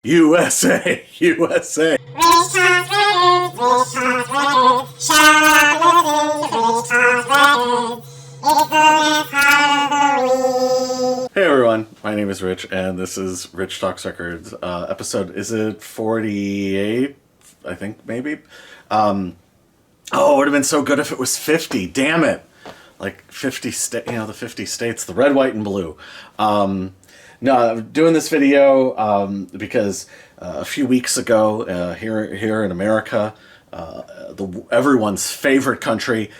USA, USA. Hey everyone, my name is Rich, and this is Rich Talks Records. Episode, is it 48? I think, maybe? Oh, it would have been so good if it was 50. Damn it. Like 50 the 50 states, the red, white, and blue. No, I'm doing this video because a few weeks ago, here in America, everyone's favorite country,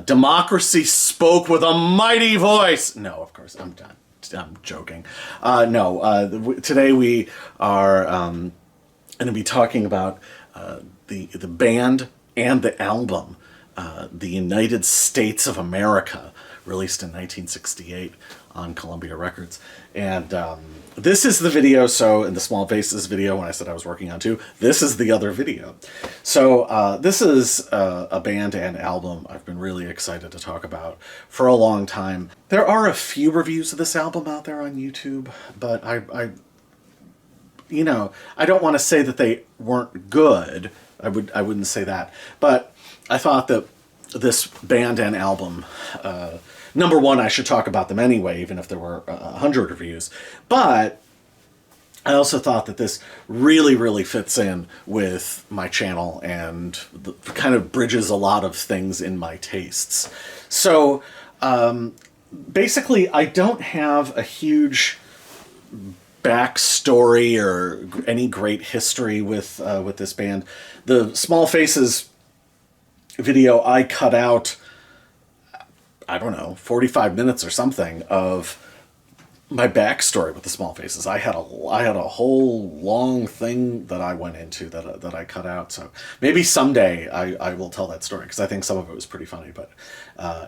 democracy spoke with a mighty voice. No, of course, I'm done. I'm joking. Today we are going to be talking about the band and the album, The United States of America, released in 1968 on Columbia Records. And this is the video, so in the Small Faces video, when I said I was working on two, this is the other video. So this is a band and album I've been really excited to talk about for a long time. There are a few reviews of this album out there on YouTube, but I don't want to say that they weren't good. I wouldn't say that. But I thought that this band and album, number one, I should talk about them anyway, even if there were 100 reviews. But I also thought that this really, really fits in with my channel and kind of bridges a lot of things in my tastes. So basically, I don't have a huge backstory or any great history with this band. The Small Faces video, I cut out, I don't know, 45 minutes or something of my backstory with the Small Faces. I had a whole long thing that I went into that I cut out. So maybe someday I will tell that story, because I think some of it was pretty funny, but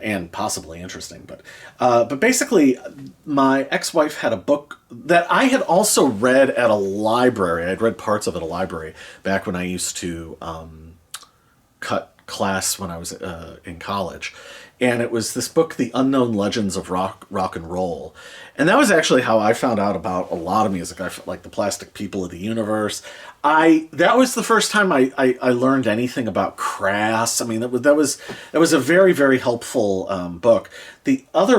and possibly interesting. But basically, my ex-wife had a book that I had also read at a library. I'd read parts of it at a library back when I used to cut class when I was in college. And it was this book, The Unknown Legends of Rock and Roll. And that was actually how I found out about a lot of music. I like the Plastic People of the Universe. That was the first time I learned anything about Crass. I mean, that was a very, very helpful book. The other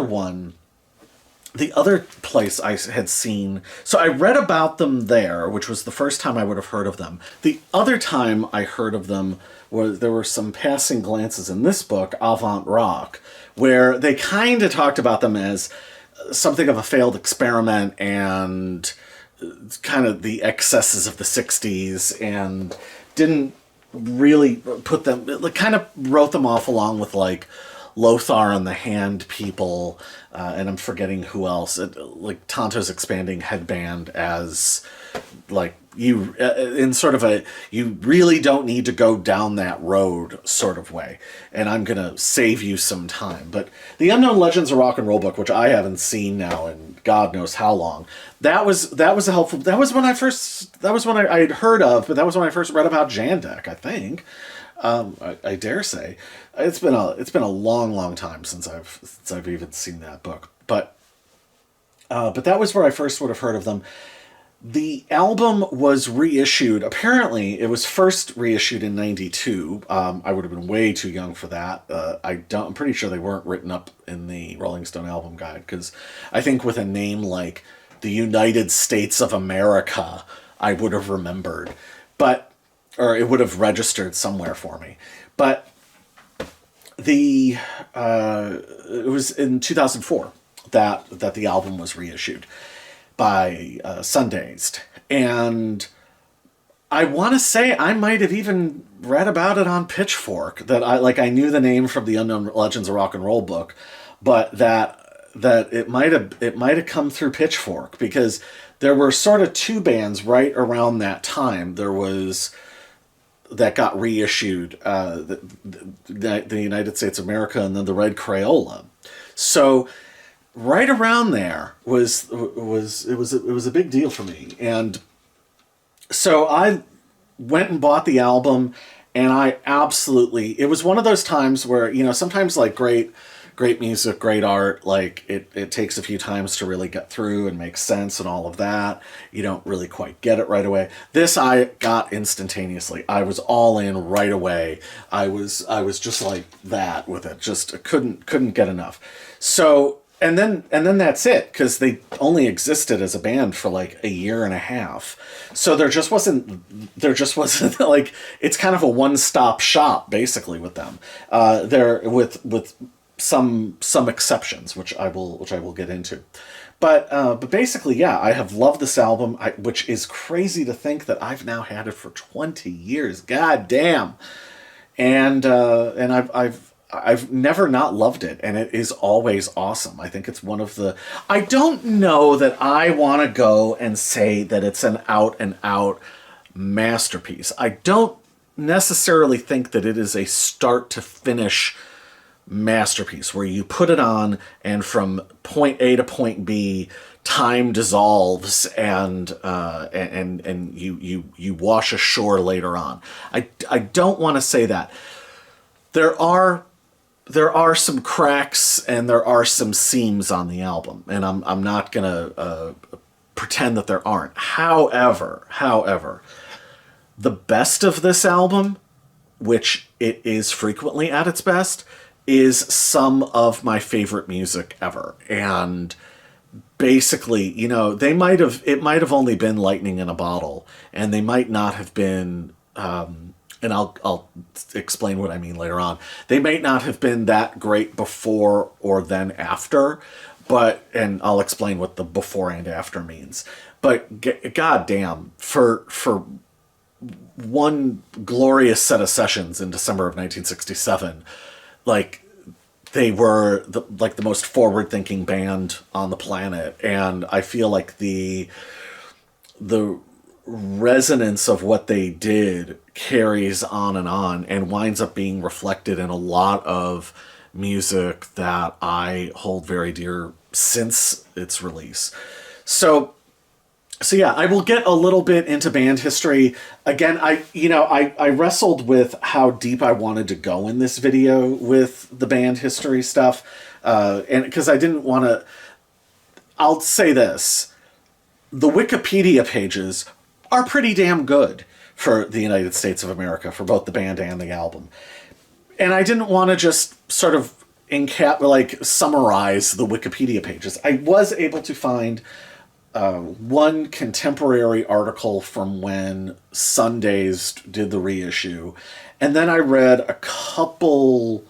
place I had seen, so I read about them there, which was the first time I would have heard of them. The other time I heard of them was, there were some passing glances in this book, Avant Rock, where they kind of talked about them as something of a failed experiment and kind of the excesses of the 60s, and didn't really put them, like, kind of wrote them off along with like Lothar and the Hand People, and I'm forgetting who else, like Tonto's Expanding Headband, as like you in sort of a, you really don't need to go down that road sort of way, and I'm gonna save you some time. But the Unknown Legends of Rock and Roll book, which I haven't seen now in God knows how long, that was a helpful, that was when I had heard of, but that was when I first read about Jandek, I think. I dare say it's been a long time since I've even seen that book, but that was where I first would have heard of them. The album was reissued. Apparently, it was first reissued in '92. I would have been way too young for that. I'm pretty sure they weren't written up in the Rolling Stone album guide, because I think with a name like The United States of America, I would have remembered, or it would have registered somewhere for me. But it was in 2004 that the album was reissued by Sundazed, and I want to say I might have even read about it on Pitchfork, that I knew the name from the Unknown Legends of Rock and Roll book, but that it might have come through Pitchfork, because there were sort of two bands right around that time. There was that got reissued, the United States of America, and then the Red Crayola. So right around there was a big deal for me. And so I went and bought the album, and it was one of those times where, sometimes like great great music, great art. Like it takes a few times to really get through and make sense and all of that. You don't really quite get it right away. This I got instantaneously. I was all in right away. I was just like that with it. Just couldn't get enough. So and then that's it, because they only existed as a band for like a year and a half. So there just wasn't like, it's kind of a one-stop shop basically with them. There with some exceptions, which I will get into. But basically, yeah, I have loved this album, which is crazy to think that I've now had it for 20 years. God damn. And I've never not loved it, and it is always awesome. I think it's one of the... I don't know that I want to go and say that it's an out-and-out masterpiece. I don't necessarily think that it is a start-to-finish masterpiece where you put it on and from point A to point B, time dissolves and you wash ashore later on. I don't want to say that. There are some cracks and there are some seams on the album, and I'm not gonna pretend that there aren't. However, the best of this album, which it is frequently at its best, is some of my favorite music ever. And basically, it might have only been lightning in a bottle, and they might not have been. And I'll explain what I mean later on. They may not have been that great before or then after, and I'll explain what the before and after means. But goddamn, for one glorious set of sessions in December of 1967, like they were the most forward-thinking band on the planet, and I feel like the resonance of what they did carries on and winds up being reflected in a lot of music that I hold very dear since its release. So yeah, I will get a little bit into band history. Again, I wrestled with how deep I wanted to go in this video with the band history stuff. And because I didn't want to... I'll say this. The Wikipedia pages are pretty damn good for the United States of America, for both the band and the album. And I didn't want to just sort of summarize the Wikipedia pages. I was able to find one contemporary article from when Sundays did the reissue, and then I read a couple...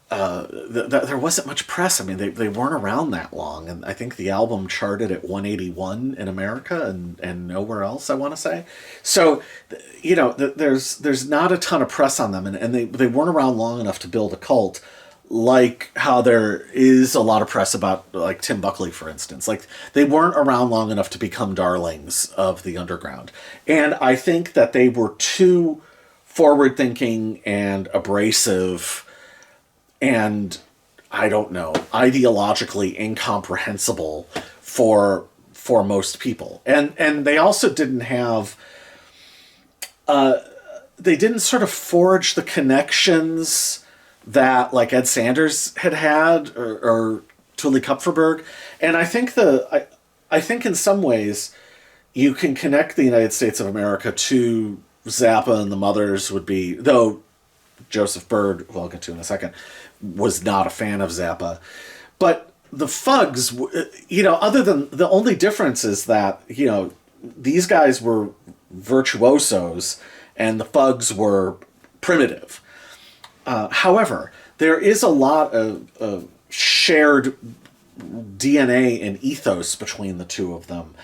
there wasn't much press. I mean, they weren't around that long, and I think the album charted at 181 in America and nowhere else, I want to say. So, there's not a ton of press on them, and they weren't around long enough to build a cult, like how there is a lot of press about, like, Tim Buckley, for instance. Like, they weren't around long enough to become darlings of the underground. And I think that they were too forward-thinking and abrasive and, I don't know, ideologically incomprehensible for most people. And they also didn't have... they didn't sort of forge the connections that, like, Ed Sanders had or Tuli Kupferberg. And I think I think in some ways you can connect the United States of America to Zappa and the Mothers would be... Though Joseph Byrd, who I'll get to in a second, was not a fan of Zappa. But the Fugs, other than... The only difference is that, these guys were virtuosos and the Fugs were primitive. However, there is a lot of shared DNA and ethos between the two of them.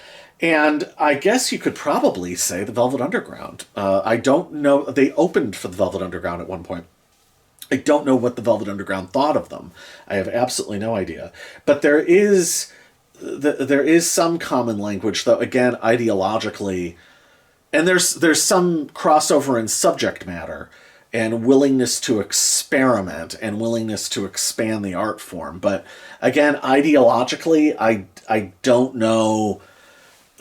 And I guess you could probably say the Velvet Underground. I don't know. They opened for the Velvet Underground at one point. I don't know what the Velvet Underground thought of them. I have absolutely no idea. But there is some common language, though, again, ideologically. And there's some crossover in subject matter and willingness to experiment and willingness to expand the art form. But again, ideologically, I don't know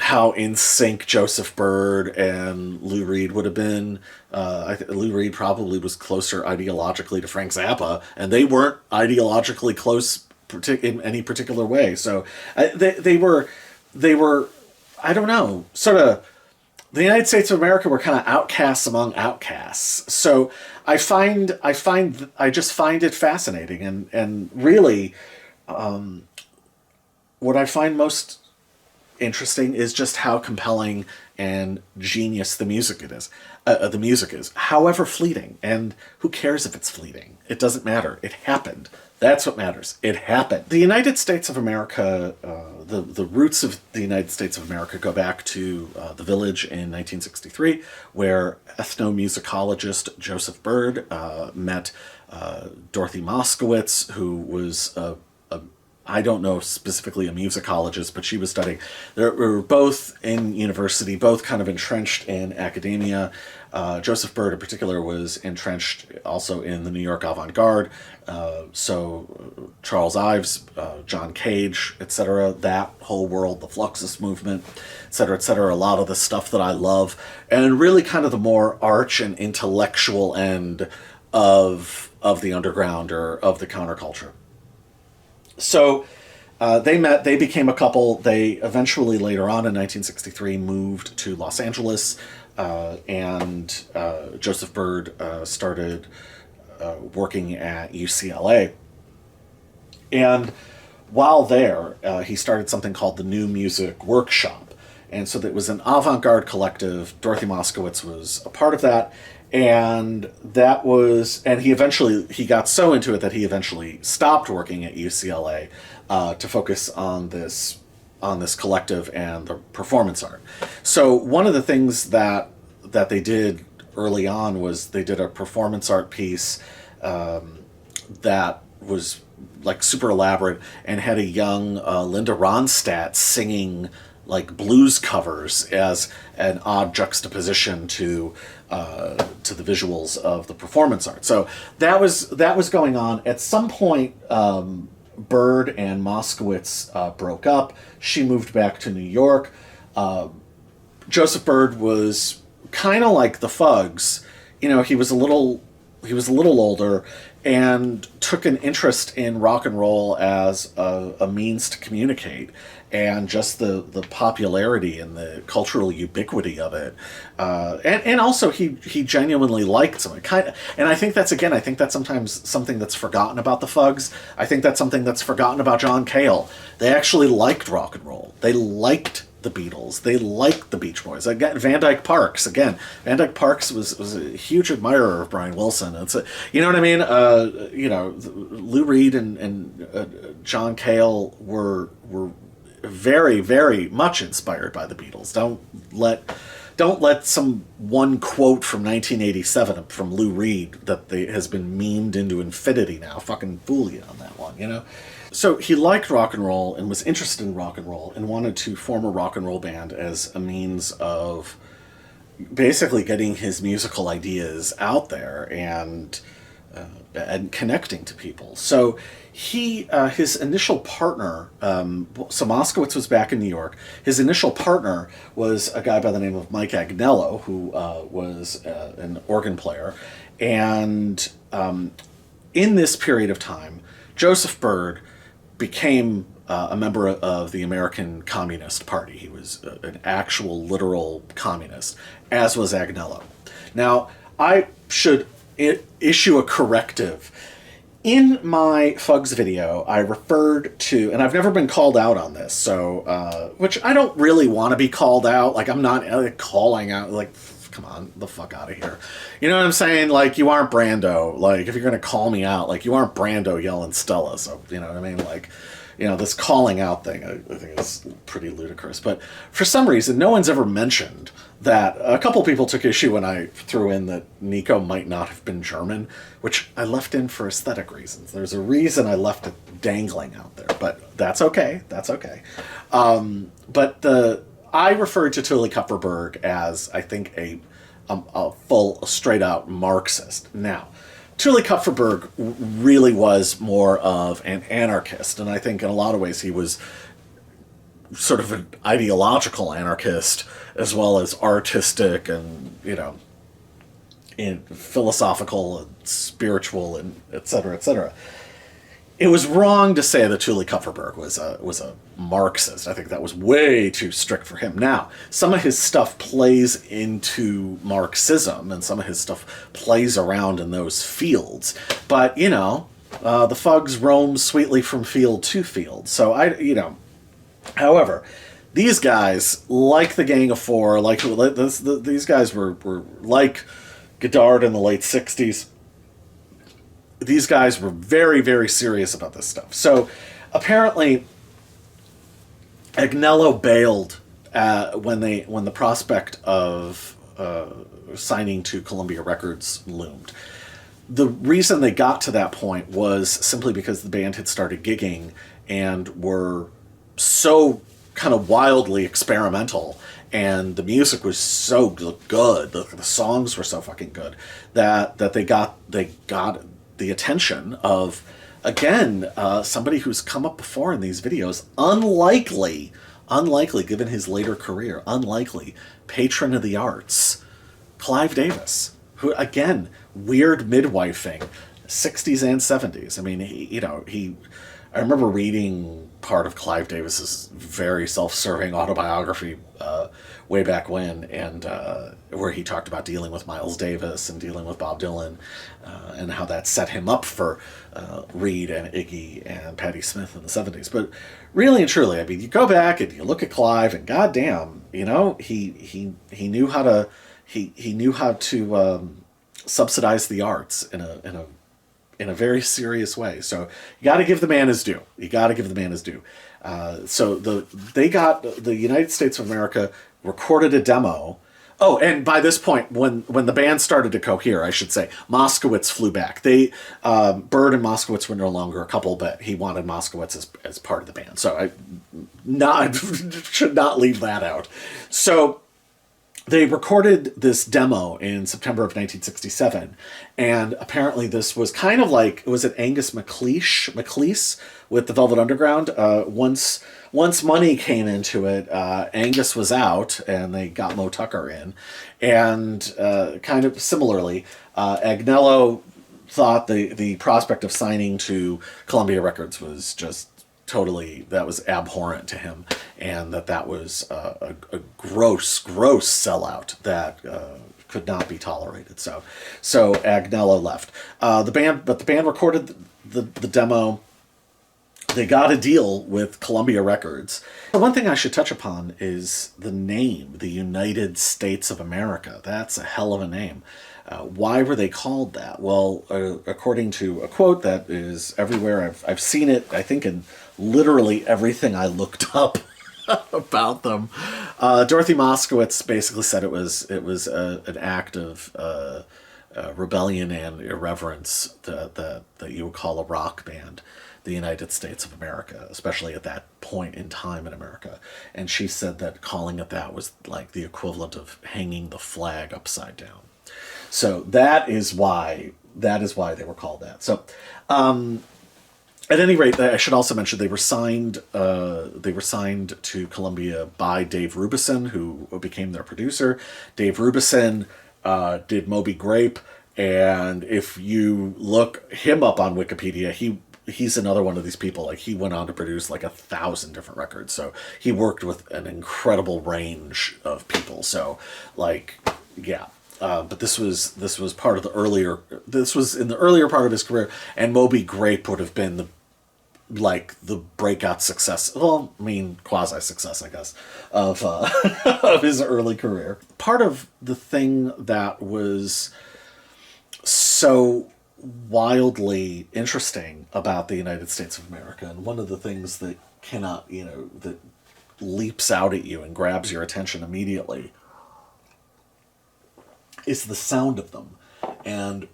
how in sync Joseph Byrd and Lou Reed would have been. Lou Reed probably was closer ideologically to Frank Zappa, and they weren't ideologically close in any particular way. So they were, I don't know, sort of, the United States of America were kind of outcasts among outcasts. So I just find it fascinating, and really, what I find most interesting is just how compelling and genius the music it is. The music is, however fleeting, and who cares if it's fleeting? It doesn't matter. It happened. That's what matters. It happened. The United States of America, the roots of the United States of America go back to the Village in 1963, where ethnomusicologist Joseph Byrd met Dorothy Moskowitz, who was I don't know specifically a musicologist, but she was studying. They were both in university, both kind of entrenched in academia. Joseph Byrd in particular was entrenched also in the New York avant-garde. So Charles Ives, John Cage, etc., that whole world, the Fluxus movement, etc., a lot of the stuff that I love, and really kind of the more arch and intellectual end of the underground or of the counterculture. So they met, they became a couple. They eventually, later on in 1963, moved to Los Angeles, and Joseph Byrd started working at UCLA. And while there, he started something called the New Music Workshop. And so that was an avant-garde collective. Dorothy Moskowitz was a part of that. And that was, and he got so into it that he eventually stopped working at UCLA to focus on this collective and the performance art. So one of the things that they did early on was they did a performance art piece that was like super elaborate and had a young Linda Ronstadt singing like blues covers as an odd juxtaposition to the visuals of the performance art. So that was going on. At some point, Byrd and Moskowitz broke up. She moved back to New York. Joseph Byrd was kind of like the Fugs. You know, he was a little older and took an interest in rock and roll as a means to communicate, and just the popularity and the cultural ubiquity of it, and also he genuinely liked some kind of, and I think that's sometimes something that's forgotten about the Fugs. I think that's something that's forgotten about John Cale. They actually liked rock and roll. They liked the Beatles. They liked the Beach Boys. Again, Van Dyke Parks was a huge admirer of Brian Wilson. It's you know what I mean. Lou Reed and John Cale were very, very much inspired by the Beatles. Don't let some one quote from 1987 from Lou Reed that has been memed into infinity now fucking fool you on that one, you know? So he liked rock and roll and was interested in rock and roll and wanted to form a rock and roll band as a means of basically getting his musical ideas out there and connecting to people. So his initial partner, so Moskowitz was back in New York. His initial partner was a guy by the name of Mike Agnello, who was an organ player. And in this period of time, Joseph Byrd became a member of the American Communist Party. He was an actual, literal communist, as was Agnello. Now, I should issue a corrective. In my Fugs video, I referred to, and I've never been called out on this, so, which I don't really want to be called out. Like, I'm not calling out, like, come on, the fuck out of here. You know what I'm saying? Like, you aren't Brando. Like, if you're going to call me out, like, you aren't Brando yelling Stella, so, you know what I mean? Like, you know, this calling out thing, I think is pretty ludicrous. But for some reason, no one's ever mentioned that. A couple people took issue when I threw in that Nico might not have been German, which I left in for aesthetic reasons. There's a reason I left it dangling out there, but that's okay. That's okay. I referred to Tuli Kupferberg as, I think, a full, straight-out Marxist. Now, Tuli Kupferberg really was more of an anarchist, and I think in a lot of ways he was sort of an ideological anarchist as well as artistic and, in philosophical and spiritual and et cetera, et cetera. It was wrong to say that Tuli Kupferberg was a Marxist. I think that was way too strict for him. Now, some of his stuff plays into Marxism, and some of his stuff plays around in those fields. But the Fugs roam sweetly from field to field. So however, these guys, like the Gang of Four, these guys were like Godard in the late '60s. These guys were very, very serious about this stuff. So apparently, Agnello bailed when the prospect of signing to Columbia Records loomed. The reason they got to that point was simply because the band had started gigging and were so kind of wildly experimental, and the music was so good, the songs were so fucking good that they got the attention of, again, somebody who's come up before in these videos, unlikely given his later career, unlikely patron of the arts, Clive Davis, who, again, weird midwifing, 60s and 70s. I mean, I remember reading part of Clive Davis's very self-serving autobiography way back when, and where he talked about dealing with Miles Davis and dealing with Bob Dylan, and how that set him up for Reed and Iggy and Patti Smith in the 70s. But really and truly, I mean, you go back and you look at Clive, and goddamn, he knew how to he knew how to subsidize the arts in a very serious way. So you got to give the man his due. So the United States of America recorded a demo. Oh, and by this point, when the band started to cohere, I should say, Moskowitz flew back. Bird and Moskowitz were no longer a couple, but he wanted Moskowitz as part of the band. So I should not leave that out. So they recorded this demo in September of 1967, and apparently this was kind of like, was it Angus MacLeish with the Velvet Underground? Once money came into it, Angus was out, and they got Mo Tucker in. And kind of similarly, Agnello thought the prospect of signing to Columbia Records was just totally, that was abhorrent to him, and that was a gross sellout that could not be tolerated. So Agnello left. The band recorded the demo. They got a deal with Columbia Records. The one thing I should touch upon is the name, the United States of America. That's a hell of a name. Why were they called that? Well, according to a quote that is everywhere, I've seen it, I think, in literally everything I looked up about them. Dorothy Moskowitz basically said it was an act of rebellion and irreverence that you would call a rock band the United States of America, especially at that point in time in America. And she said that calling it that was like the equivalent of hanging the flag upside down. So that is why they were called that. So at any rate, I should also mention they were signed to Columbia by Dave Rubison, who became their producer. Dave Rubison did Moby Grape, and if you look him up on Wikipedia, he's another one of these people. Like, he went on to produce like 1,000 different records. So he worked with an incredible range of people. So, like, yeah. But this was part of the earlier. This was in the earlier part of his career, and Moby Grape would have been the breakout success. Well, I mean, quasi success, I guess, of of his early career. Part of the thing that was so wildly interesting about the United States of America, and one of the things that that leaps out at you and grabs your attention immediately, is the sound of them. And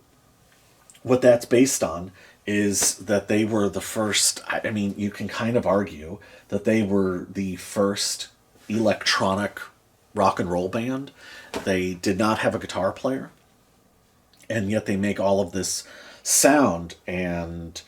what that's based on is that they were the first, I mean, you can kind of argue that they were the first electronic rock and roll band. They did not have a guitar player, and yet they make all of this sound and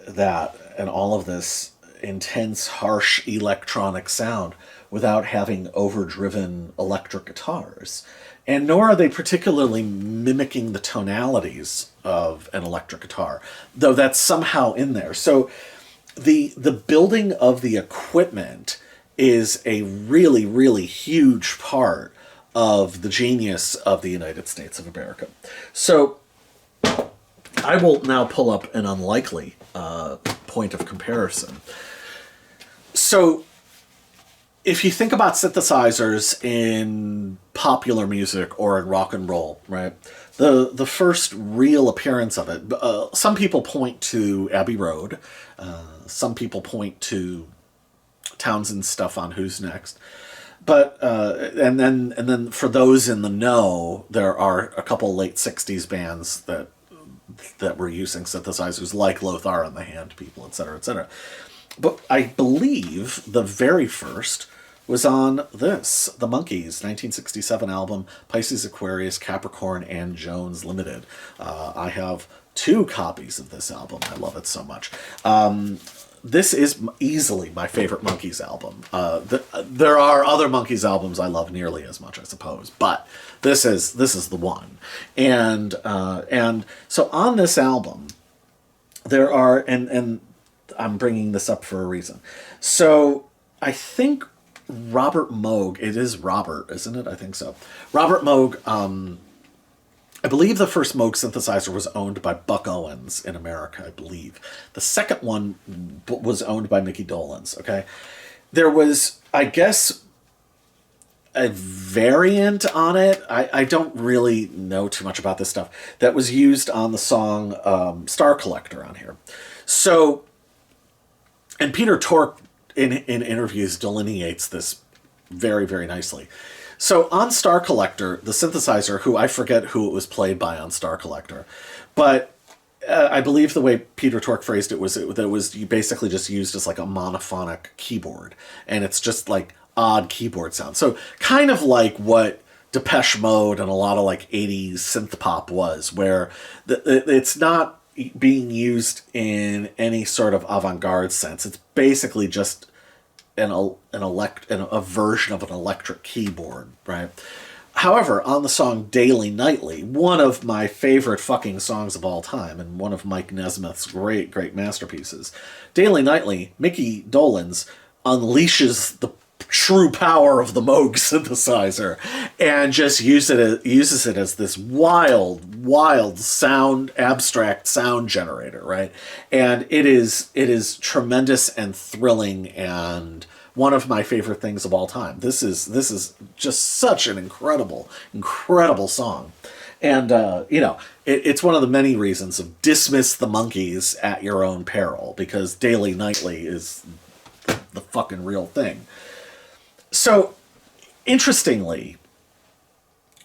all of this intense, harsh electronic sound without having overdriven electric guitars. And nor are they particularly mimicking the tonalities of an electric guitar, though that's somehow in there. So the building of the equipment is a really, really huge part of the genius of the United States of America. So I will now pull up an unlikely point of comparison. So if you think about synthesizers in popular music or in rock and roll, right? The first real appearance of it, some people point to Abbey Road. Some people point to Townsend's stuff on Who's Next. But and then for those in the know, there are a couple late '60s bands that were using synthesizers, like Lothar and the Hand People, etc., etc. But I believe the very first was on this, the Monkees, 1967 album, Pisces, Aquarius, Capricorn, and Jones Limited. I have 2 copies of this album. I love it so much. This is easily my favorite Monkees album. There are other Monkees albums I love nearly as much, I suppose, but this is the one. And so on this album, there are, and I'm bringing this up for a reason. So I think Robert Moog, it is Robert, isn't it? I think so. Robert Moog, I believe the first Moog synthesizer was owned by Buck Owens in America, I believe. The second one was owned by Mickey Dolenz, okay? There was, I guess, a variant on it. I don't really know too much about this stuff. That was used on the song Star Collector on here. So, and Peter Tork in interviews delineates this very, very nicely. So on Star Collector, the synthesizer, who I forget who it was played by on Star Collector, but I believe the way Peter Tork phrased it was that it was basically just used as like a monophonic keyboard, and it's just like odd keyboard sound. So kind of like what Depeche Mode and a lot of like 80s synth pop was, where it's not being used in any sort of avant-garde sense. It's basically just a version of an electric keyboard, right? However, on the song Daily Nightly, one of my favorite fucking songs of all time, and one of Mike Nesmith's great masterpieces, Daily Nightly, Mickey Dolenz unleashes the true power of the Moog synthesizer and just uses it as this wild sound, abstract sound generator, right? And it is tremendous and thrilling and one of my favorite things of all time. This is just such an incredible song. And, it's one of the many reasons of dismiss the Monkees at your own peril, because Daily Nightly is the fucking real thing. So, interestingly,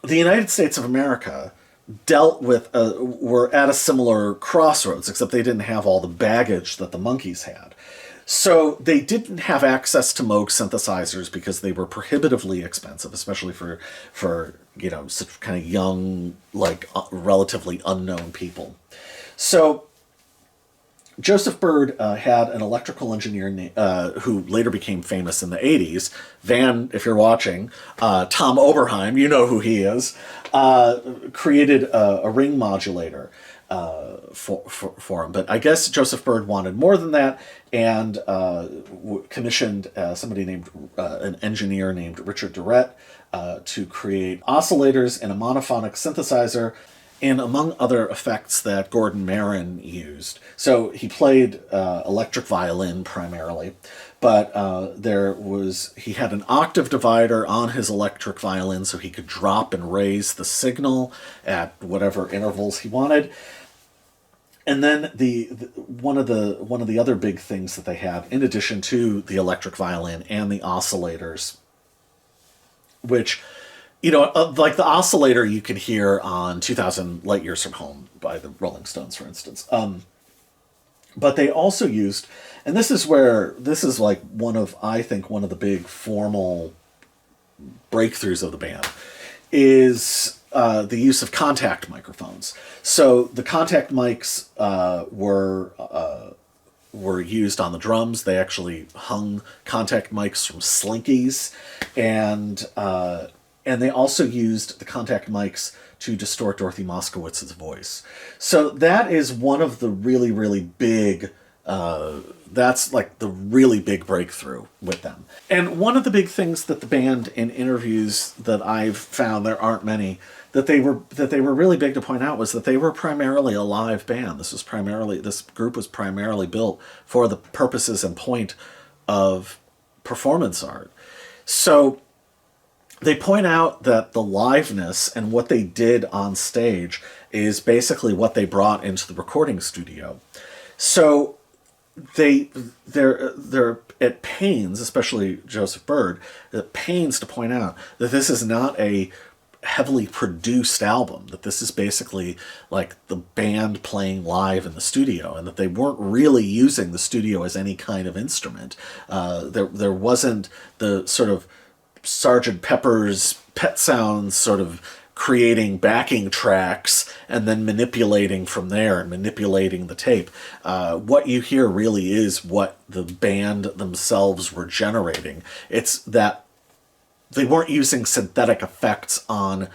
the United States of America were at a similar crossroads, except they didn't have all the baggage that the Monkees had. So they didn't have access to Moog synthesizers because they were prohibitively expensive, especially for such kind of young, like relatively unknown people. So Joseph Byrd had an electrical engineer who later became famous in the 80s. Van, if you're watching, Tom Oberheim, you know who he is, created a ring modulator for him. But I guess Joseph Byrd wanted more than that and commissioned an engineer named Richard Durrett to create oscillators and a monophonic synthesizer, and among other effects that Gordon Marin used. So he played electric violin primarily, but he had an octave divider on his electric violin so he could drop and raise the signal at whatever intervals he wanted. And then one of the other big things that they had, in addition to the electric violin and the oscillators, which, like the oscillator you can hear on 2,000 Light Years from Home by the Rolling Stones, for instance. But they also used, and this is like one of the big formal breakthroughs of the band, is the use of contact microphones. So the contact mics were used on the drums. They actually hung contact mics from Slinkies, and they also used the contact mics to distort Dorothy Moskowitz's voice. So that is one of the really, really big, that's like the really big breakthrough with them. And one of the big things that the band, in interviews that I've found, there aren't many, that they were really big to point out, was that they were primarily a live band. This group was primarily built for the purposes and point of performance art. So they point out that the liveness and what they did on stage is basically what they brought into the recording studio. So they're at pains, especially Joseph Byrd, at pains to point out that this is not a heavily produced album, that this is basically like the band playing live in the studio, and that they weren't really using the studio as any kind of instrument. There wasn't the sort of Sgt. Pepper's Pet Sounds sort of creating backing tracks and then manipulating from there and manipulating the tape. What you hear really is what the band themselves were generating. It's that they weren't using synthetic effects on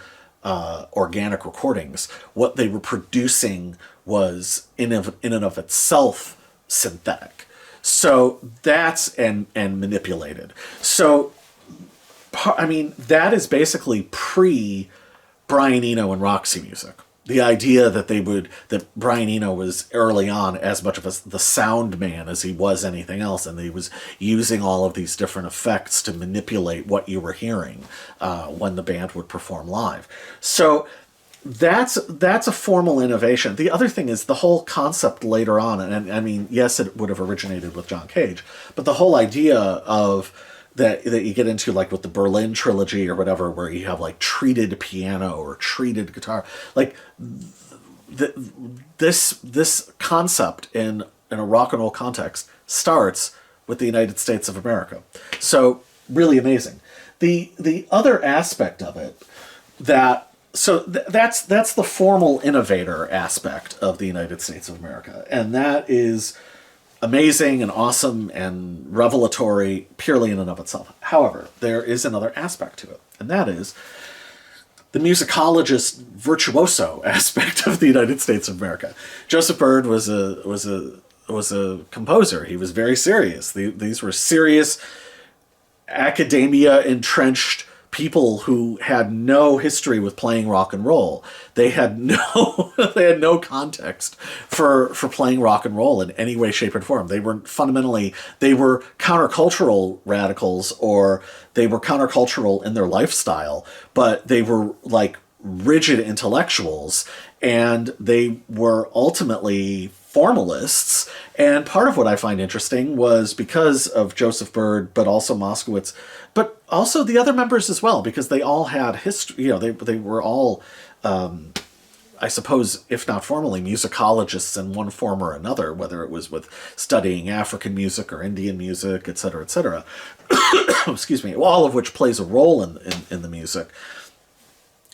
organic recordings. What they were producing was in and of itself synthetic. So that's and manipulated. So I mean, that is basically pre Brian Eno and Roxy Music. The idea that Brian Eno was early on as much of the sound man as he was anything else, and he was using all of these different effects to manipulate what you were hearing when the band would perform live. So that's a formal innovation. The other thing is the whole concept later on, and I mean, yes, it would have originated with John Cage, but the whole idea of that you get into, like with the Berlin trilogy or whatever, where you have like treated piano or treated guitar, like this concept in a rock and roll context starts with the United States of America. So really amazing. The other aspect of it that's the formal innovator aspect of the United States of America, and that is amazing and awesome and revelatory purely in and of itself. However, there is another aspect to it, and that is the musicologist virtuoso aspect of the United States of America. Joseph Byrd was a composer. He was very serious. These were serious, academia entrenched people who had no history with playing rock and roll. They had no context for playing rock and roll in any way, shape, or form. They were countercultural radicals, or they were countercultural in their lifestyle, but they were like rigid intellectuals, and they were ultimately formalists. And part of what I find interesting was because of Joseph Byrd, but also Moskowitz, but also the other members as well, because they all had history. They were all, I suppose, if not formally, musicologists in one form or another, whether it was with studying African music or Indian music, et cetera, excuse me, all of which plays a role in the music.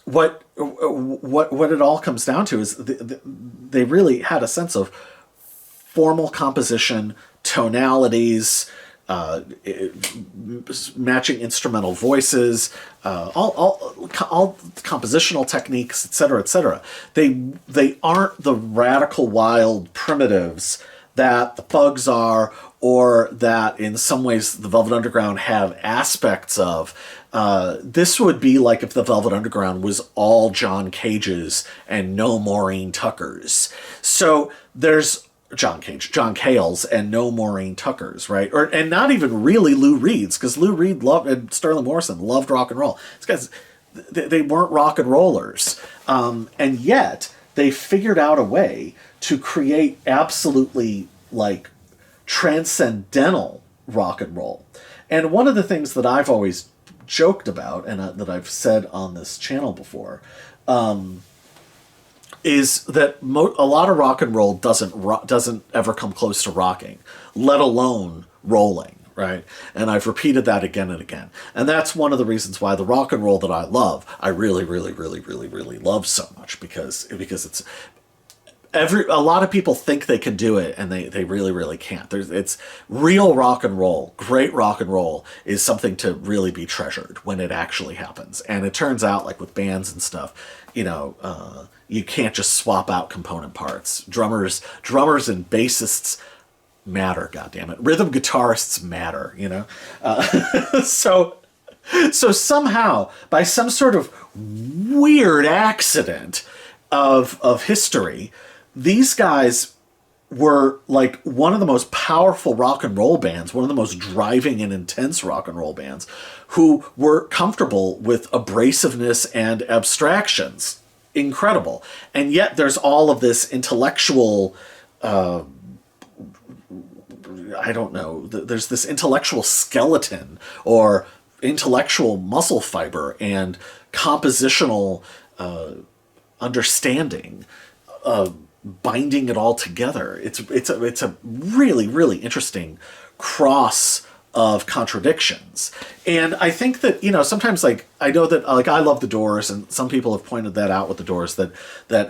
What it all comes down to is they really had a sense of formal composition, tonalities, matching instrumental voices, all compositional techniques, etc., etc. They aren't the radical, wild primitives that the Thugs are, or that in some ways the Velvet Underground have aspects of. This would be like if the Velvet Underground was all John Cage's and no Maureen Tucker's. So there's John Cale's and no Maureen Tucker's, right? And not even really Lou Reed's, because Lou Reed and Sterling Morrison loved rock and roll. These guys, they weren't rock and rollers. And yet they figured out a way to create absolutely like transcendental rock and roll. And one of the things that I've always joked about, and that I've said on this channel before, is that a lot of rock and roll doesn't ever come close to rocking, let alone rolling, right? And I've repeated that again and again. And that's one of the reasons why the rock and roll that I love, I really, really, really, really, really love so much, because it's a lot of people think they can do it, and they really, really can't. It's real rock and roll. Great rock and roll is something to really be treasured when it actually happens. And it turns out, like with bands and stuff, you can't just swap out component parts. Drummers and bassists matter. Goddamn it, rhythm guitarists matter. So somehow, by some sort of weird accident of history, these guys were like one of the most powerful rock and roll bands, one of the most driving and intense rock and roll bands, who were comfortable with abrasiveness and abstractions. Incredible. And yet there's all of this intellectual, I don't know, there's this intellectual skeleton or intellectual muscle fiber and compositional understanding, binding it all together. It's a really, really interesting cross of contradictions. And I think that, sometimes, like, I know that, like, I love the Doors, and some people have pointed that out with the Doors, that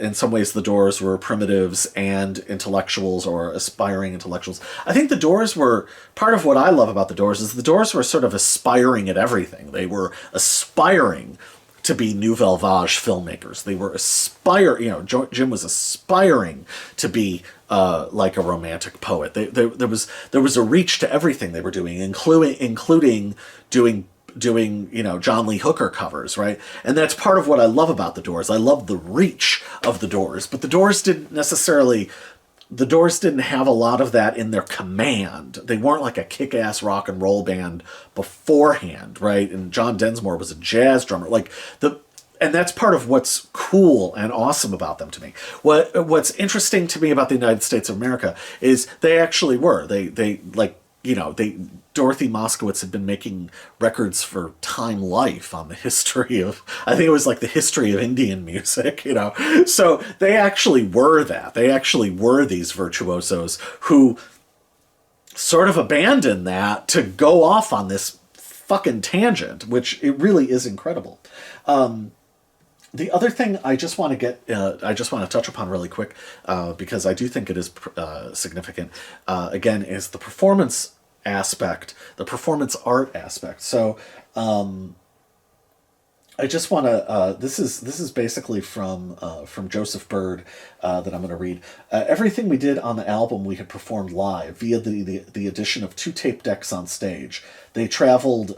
in some ways the Doors were primitives and intellectuals, or aspiring intellectuals. I think the Doors were, part of what I love about the Doors is the Doors were sort of aspiring at everything. They were aspiring to be Nouvelle Vague filmmakers. They were Jim was aspiring to be like a romantic poet. There was a reach to everything they were doing, including doing John Lee Hooker covers, right? And that's part of what I love about the Doors. I love the reach of the Doors, but the Doors didn't have a lot of that in their command. They weren't like a kick-ass rock and roll band beforehand, right? And John Densmore was a jazz drummer. And that's part of what's cool and awesome about them to me. What's interesting to me about the United States of America is they actually were. Dorothy Moskowitz had been making records for Time Life on the history of, I think it was like the history of Indian music, So they actually were that. They actually were these virtuosos who sort of abandoned that to go off on this fucking tangent, which it really is incredible. The other thing I just want to touch upon really quick, because I do think it is significant, again, is the performance aspect, the performance art aspect. So I just want to, this is basically from Joseph Bird that I'm going to read. Everything we did on the album we had performed live via the addition of 2 tape decks on stage. They traveled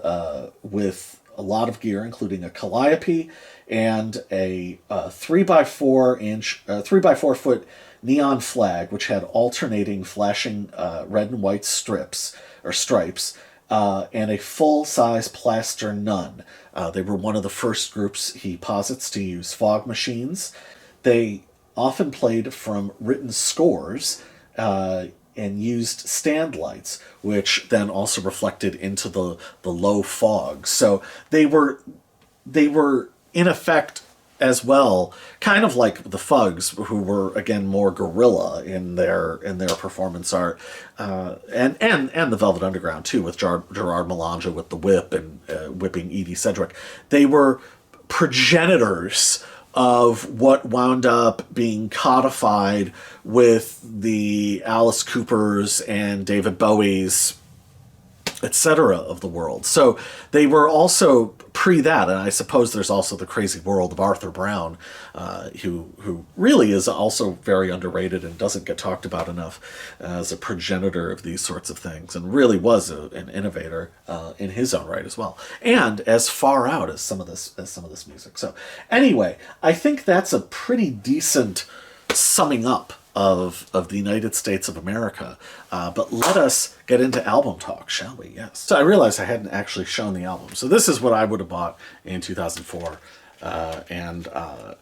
with a lot of gear, including a calliope and a 3x4 foot neon flag, which had alternating flashing red and white stripes, and a full-size plaster nun. They were one of the first groups, he posits, to use fog machines. They often played from written scores and used stand lights, which then also reflected into the low fog. So they were in effect as well, kind of like the Fugs, who were again more guerrilla in their performance art, and the Velvet Underground too, with Gerard Malanja with the whip and whipping Edie Sedgwick. They were progenitors of what wound up being codified with the Alice Coopers and David Bowies, etc. of the world. So they were also pre that, and I suppose there's also the crazy world of Arthur Brown, who really is also very underrated and doesn't get talked about enough as a progenitor of these sorts of things, and really was an innovator in his own right as well, and as far out as some of this music. So anyway, I think that's a pretty decent summing up of the United States of America. But let us get into album talk, shall we? Yes. So I realized I hadn't actually shown the album. So this is what I would have bought in 2004. And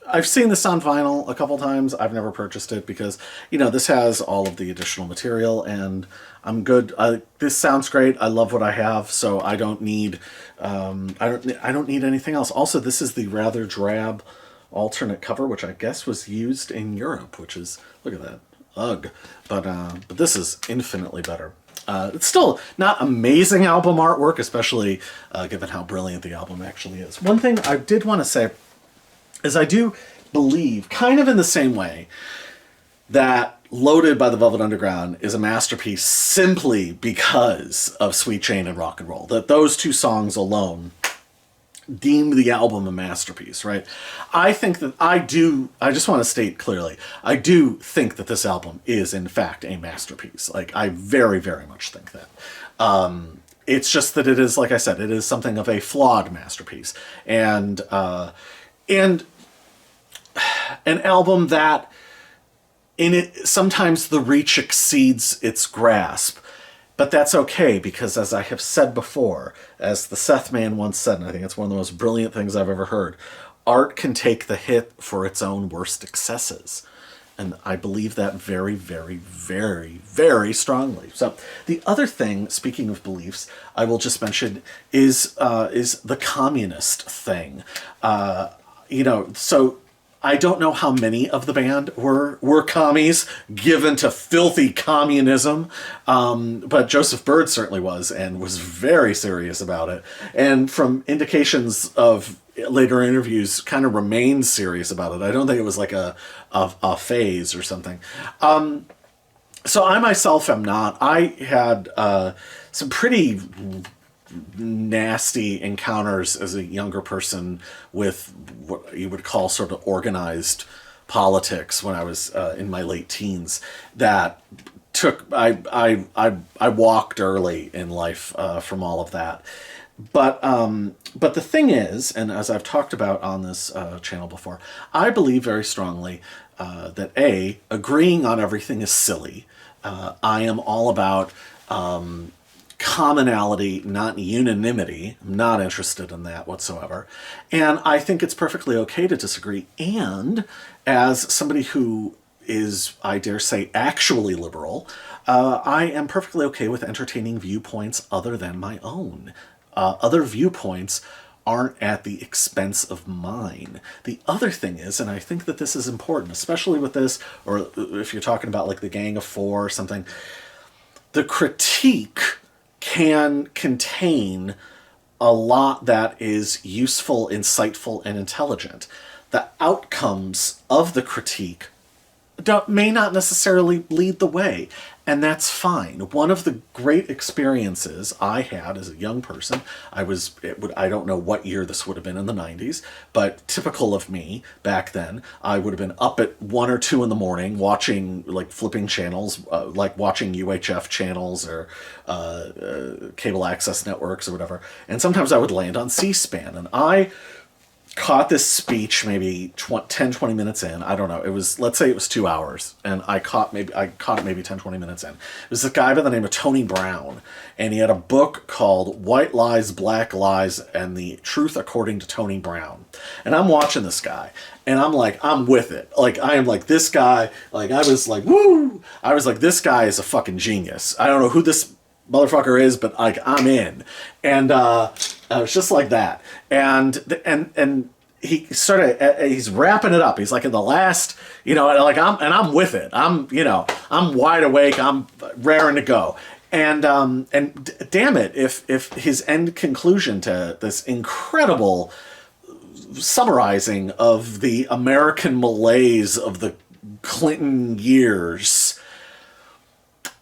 I've seen this on vinyl a couple times. I've never purchased it because, this has all of the additional material, and I'm good. This sounds great. I love what I have, so I don't need I don't need anything else. Also, this is the rather drab alternate cover, which I guess was used in Europe, which is, look at that, ugh. But this is infinitely better. It's still not amazing album artwork, especially given how brilliant the album actually is. One thing I did want to say is I do believe, kind of in the same way that Loaded by the Velvet Underground is a masterpiece simply because of Sweet Jane and Rock and Roll. That those two songs alone deem the album a masterpiece, right? I think that I just want to state clearly, I do think that this album is in fact a masterpiece. Like, I very, very much think that. It's just that it is, like I said, it is something of a flawed masterpiece. And an album that in it, sometimes the reach exceeds its grasp. But that's okay, because as I have said before, as the Seth Man once said, and I think it's one of the most brilliant things I've ever heard, art can take the hit for its own worst excesses. And I believe that very, very, very, very strongly. So the other thing, speaking of beliefs, I will just mention is the communist thing. So I don't know how many of the band were commies, given to filthy communism, but Joseph Byrd certainly was, and was very serious about it. And from indications of later interviews, kind of remained serious about it. I don't think it was like a phase or something. So I myself am not. I had some pretty nasty encounters as a younger person with what you would call sort of organized politics when I was in my late teens. That took I walked early in life from all of that. But the thing is, and as I've talked about on this channel before, I believe very strongly that agreeing on everything is silly. I am all about commonality, not unanimity. I'm not interested in that whatsoever. And I think it's perfectly okay to disagree. And as somebody who is, I dare say, actually liberal, I am perfectly okay with entertaining viewpoints other than my own. Other viewpoints aren't at the expense of mine. The other thing is, and I think that this is important, especially with this, or if you're talking about like the Gang of Four or something, the critique can contain a lot that is useful, insightful, and intelligent. The outcomes of the critique may not necessarily lead the way, and that's fine. One of the great experiences I had as a young person, I don't know what year this would have been in the 90s, but typical of me back then, I would have been up at 1 or 2 in the morning watching, like, flipping channels, like watching UHF channels or cable access networks or whatever, and sometimes I would land on C-SPAN, and I caught this speech maybe 10, 20 minutes in. I don't know. It was, let's say it was 2 hours, and I caught it maybe 10, 20 minutes in. It was a guy by the name of Tony Brown, and he had a book called White Lies, Black Lies, and the Truth According to Tony Brown. And I'm watching this guy, and I'm like, I'm with it. Like, I am like, this guy, like, I was like, woo! I was like, this guy is a fucking genius. I don't know who this motherfucker is, but like, I'm in. And I was just like that. And he started, he's wrapping it up. He's like in the last, like, I'm with it. I'm wide awake. I'm raring to go. And damn it, if his end conclusion to this incredible summarizing of the American malaise of the Clinton years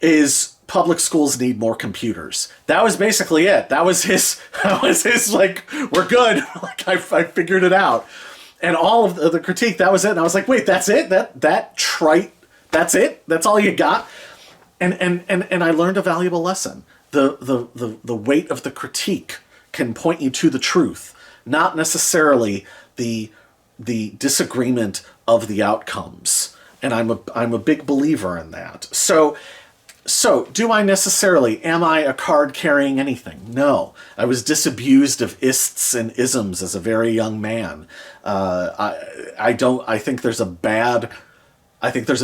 is public schools need more computers. That was basically it. That was his like, we're good. Like, I figured it out. And all of the critique, that was it. And I was like, wait, that's it? That trite, that's it? That's all you got? And I learned a valuable lesson. The weight of the critique can point you to the truth, not necessarily the disagreement of the outcomes. And I'm a big believer in that. So, do I necessarily, am I a card-carrying anything? No. I was disabused of ists and isms as a very young man. I think there's a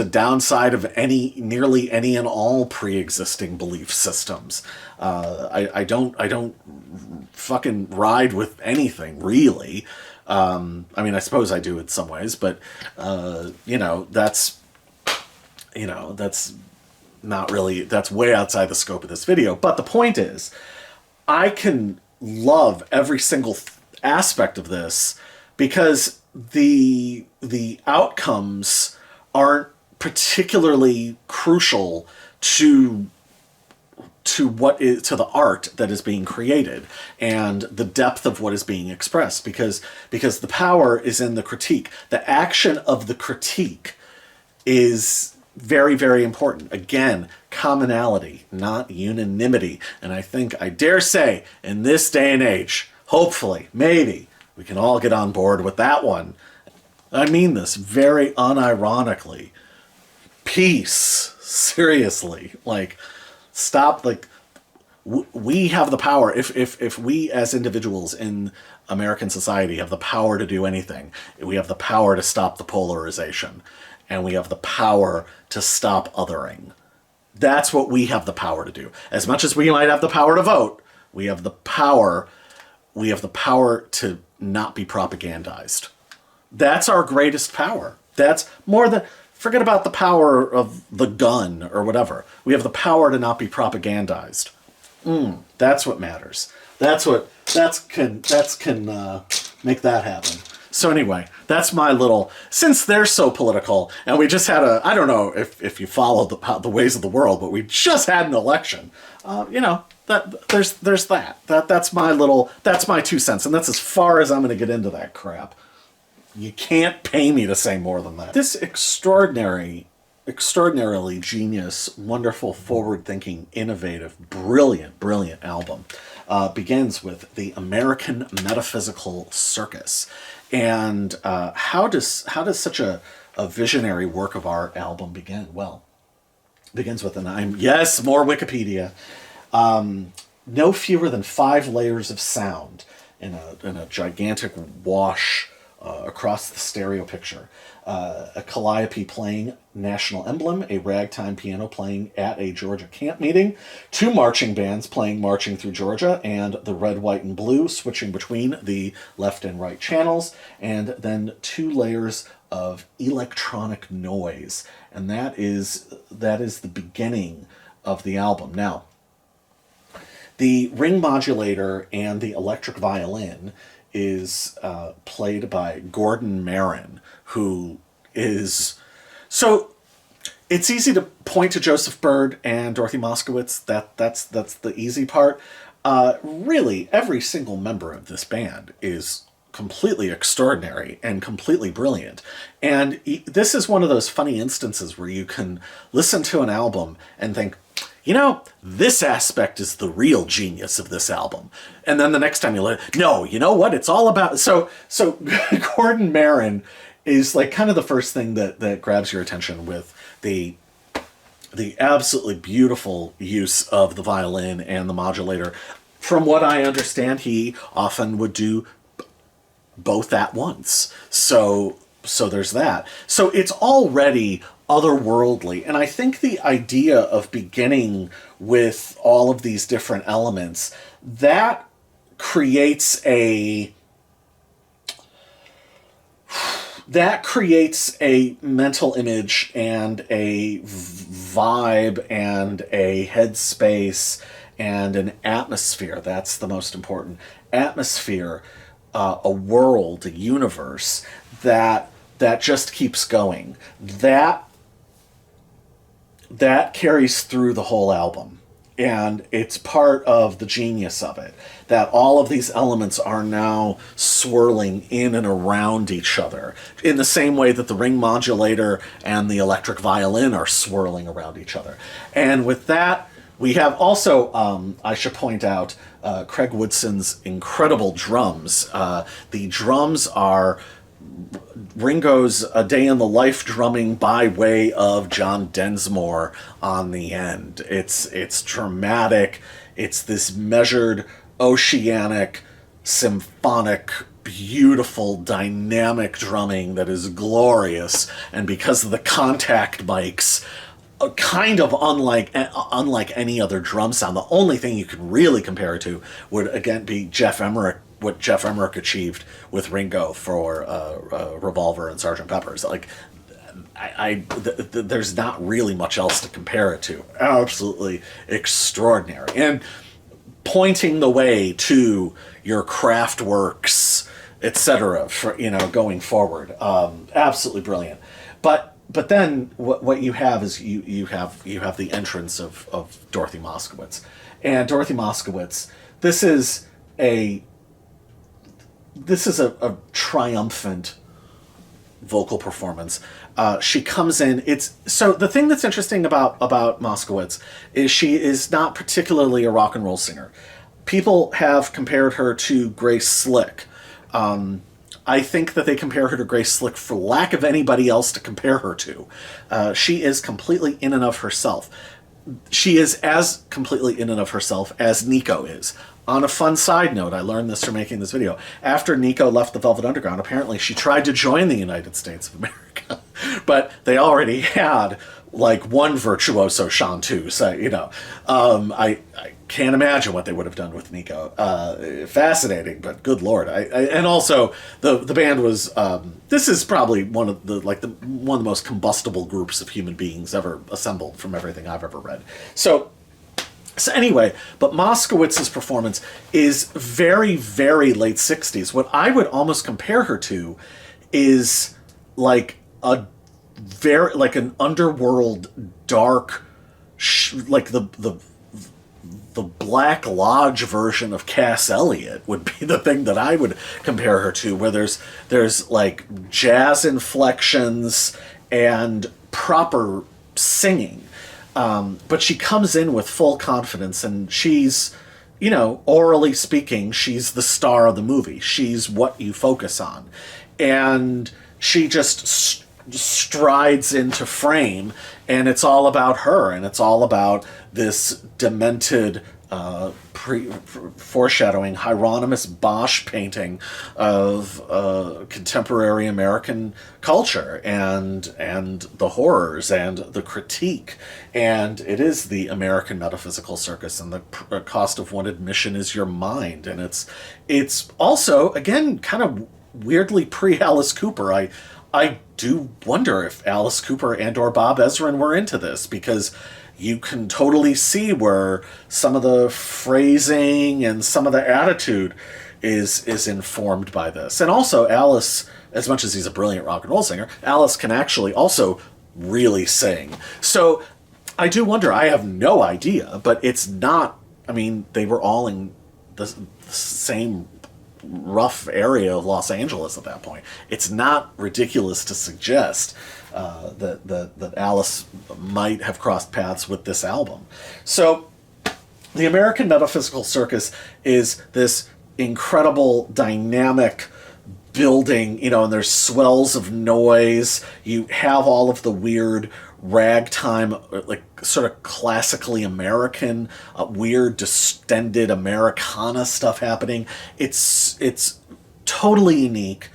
downside of nearly any and all pre-existing belief systems. I don't fucking ride with anything, really. I suppose I do in some ways, but, that's not really, that's way outside the scope of this video. But the point is, I can love every single aspect of this because the outcomes aren't particularly crucial to to the art that is being created and the depth of what is being expressed, because the power is in the critique. The action of the critique is very, very important. Again, commonality, not unanimity. And I dare say, in this day and age, hopefully, maybe, we can all get on board with that one. I mean this very unironically. Peace. Seriously. Like, stop, like, we have the power. If we as individuals in American society have the power to do anything, we have the power to stop the polarization, and we have the power to stop othering. That's what we have the power to do. As much as we might have the power to vote, we have the power to not be propagandized. That's our greatest power. That's more than, forget about the power of the gun or whatever. We have the power to not be propagandized. That's what matters. That's can make that happen. So anyway, that's my little, since they're so political, and we just had I don't know if you follow the ways of the world, but we just had an election. That there's that. That's my 2 cents, and that's as far as I'm going to get into that crap. You can't pay me to say more than that. This extraordinarily genius, wonderful, forward-thinking, innovative, brilliant album begins with the American Metaphysical Circus. And how does such a visionary work of art album begin? Well, begins with more Wikipedia. No fewer than 5 layers of sound in a gigantic wash across the stereo picture. A calliope playing national emblem, a ragtime piano playing at a Georgia camp meeting, 2 marching bands playing Marching Through Georgia, and the red, white, and blue switching between the left and right channels, and then 2 layers of electronic noise. And that is the beginning of the album. Now, the ring modulator and the electric violin is played by Gordon Marin, who is... So, it's easy to point to Joseph Byrd and Dorothy Moskowitz. That's the easy part. Really, every single member of this band is completely extraordinary and completely brilliant. And this is one of those funny instances where you can listen to an album and think, this aspect is the real genius of this album. And then the next time you listen, no, you know what? It's all about... So Gordon Marin is like kind of the first thing that grabs your attention with the absolutely beautiful use of the violin and the modulator. From what I understand, he often would do both at once. So there's that. So it's already otherworldly. And I think the idea of beginning with all of these different elements, that creates a mental image and a vibe and a headspace and an atmosphere. That's the most important. Atmosphere, a world, a universe that just keeps going. That carries through the whole album. And it's part of the genius of it, that all of these elements are now swirling in and around each other, in the same way that the ring modulator and the electric violin are swirling around each other. And with that, we have also, I should point out, Craig Woodson's incredible drums. The drums are Ringo's A Day in the Life drumming by way of John Densmore on the end. It's dramatic. It's this measured, oceanic, symphonic, beautiful, dynamic drumming that is glorious. And because of the contact mics, kind of unlike any other drum sound, the only thing you can really compare it to would again be what Jeff Emerick achieved with Ringo for Revolver and Sgt. Pepper's. Like, there's not really much else to compare it to. Absolutely extraordinary. And pointing the way to your Kraftwerks, etc., for going forward. Absolutely brilliant. But but then what you have is you have the entrance of Dorothy Moskowitz, and Dorothy Moskowitz. A a triumphant vocal performance. She comes in. It's so the thing that's interesting about Moskowitz is she is not particularly a rock and roll singer. People have compared her to Grace Slick. I think that they compare her to Grace Slick for lack of anybody else to compare her to. She is completely in and of herself. She is as completely in and of herself as Nico is. On a fun side note, I learned this from making this video. After Nico left the Velvet Underground, apparently she tried to join the United States of America, but they already had like one virtuoso chanteuse. So, I can't imagine what they would have done with Nico. Fascinating, but good lord. And also the band was. This is probably one of the most combustible groups of human beings ever assembled from everything I've ever read. So anyway, but Moskowitz's performance is very, very late 60s. What I would almost compare her to is like an underworld dark, like the Black Lodge version of Cass Elliot would be the thing that I would compare her to, where there's like jazz inflections and proper singing. But she comes in with full confidence, and she's, orally speaking, she's the star of the movie. She's what you focus on. And she just strides into frame, and it's all about her, and it's all about this demented, foreshadowing Hieronymus Bosch painting of contemporary American culture and the horrors and the critique. And it is the American metaphysical circus, and the cost of one admission is your mind. And it's also, again, kind of weirdly pre-Alice Cooper. I do wonder if Alice Cooper and or Bob Ezrin were into this, because you can totally see where some of the phrasing and some of the attitude is informed by this. And also Alice, as much as he's a brilliant rock and roll singer, Alice can actually also really sing. So I do wonder, I have no idea, but it's not, they were all in the same rough area of Los Angeles at that point. It's not ridiculous to suggest that Alice might have crossed paths with this album. So the American Metaphysical Circus is this incredible dynamic building, and there's swells of noise. You have all of the weird ragtime, like sort of classically American, weird distended Americana stuff happening. It's totally unique.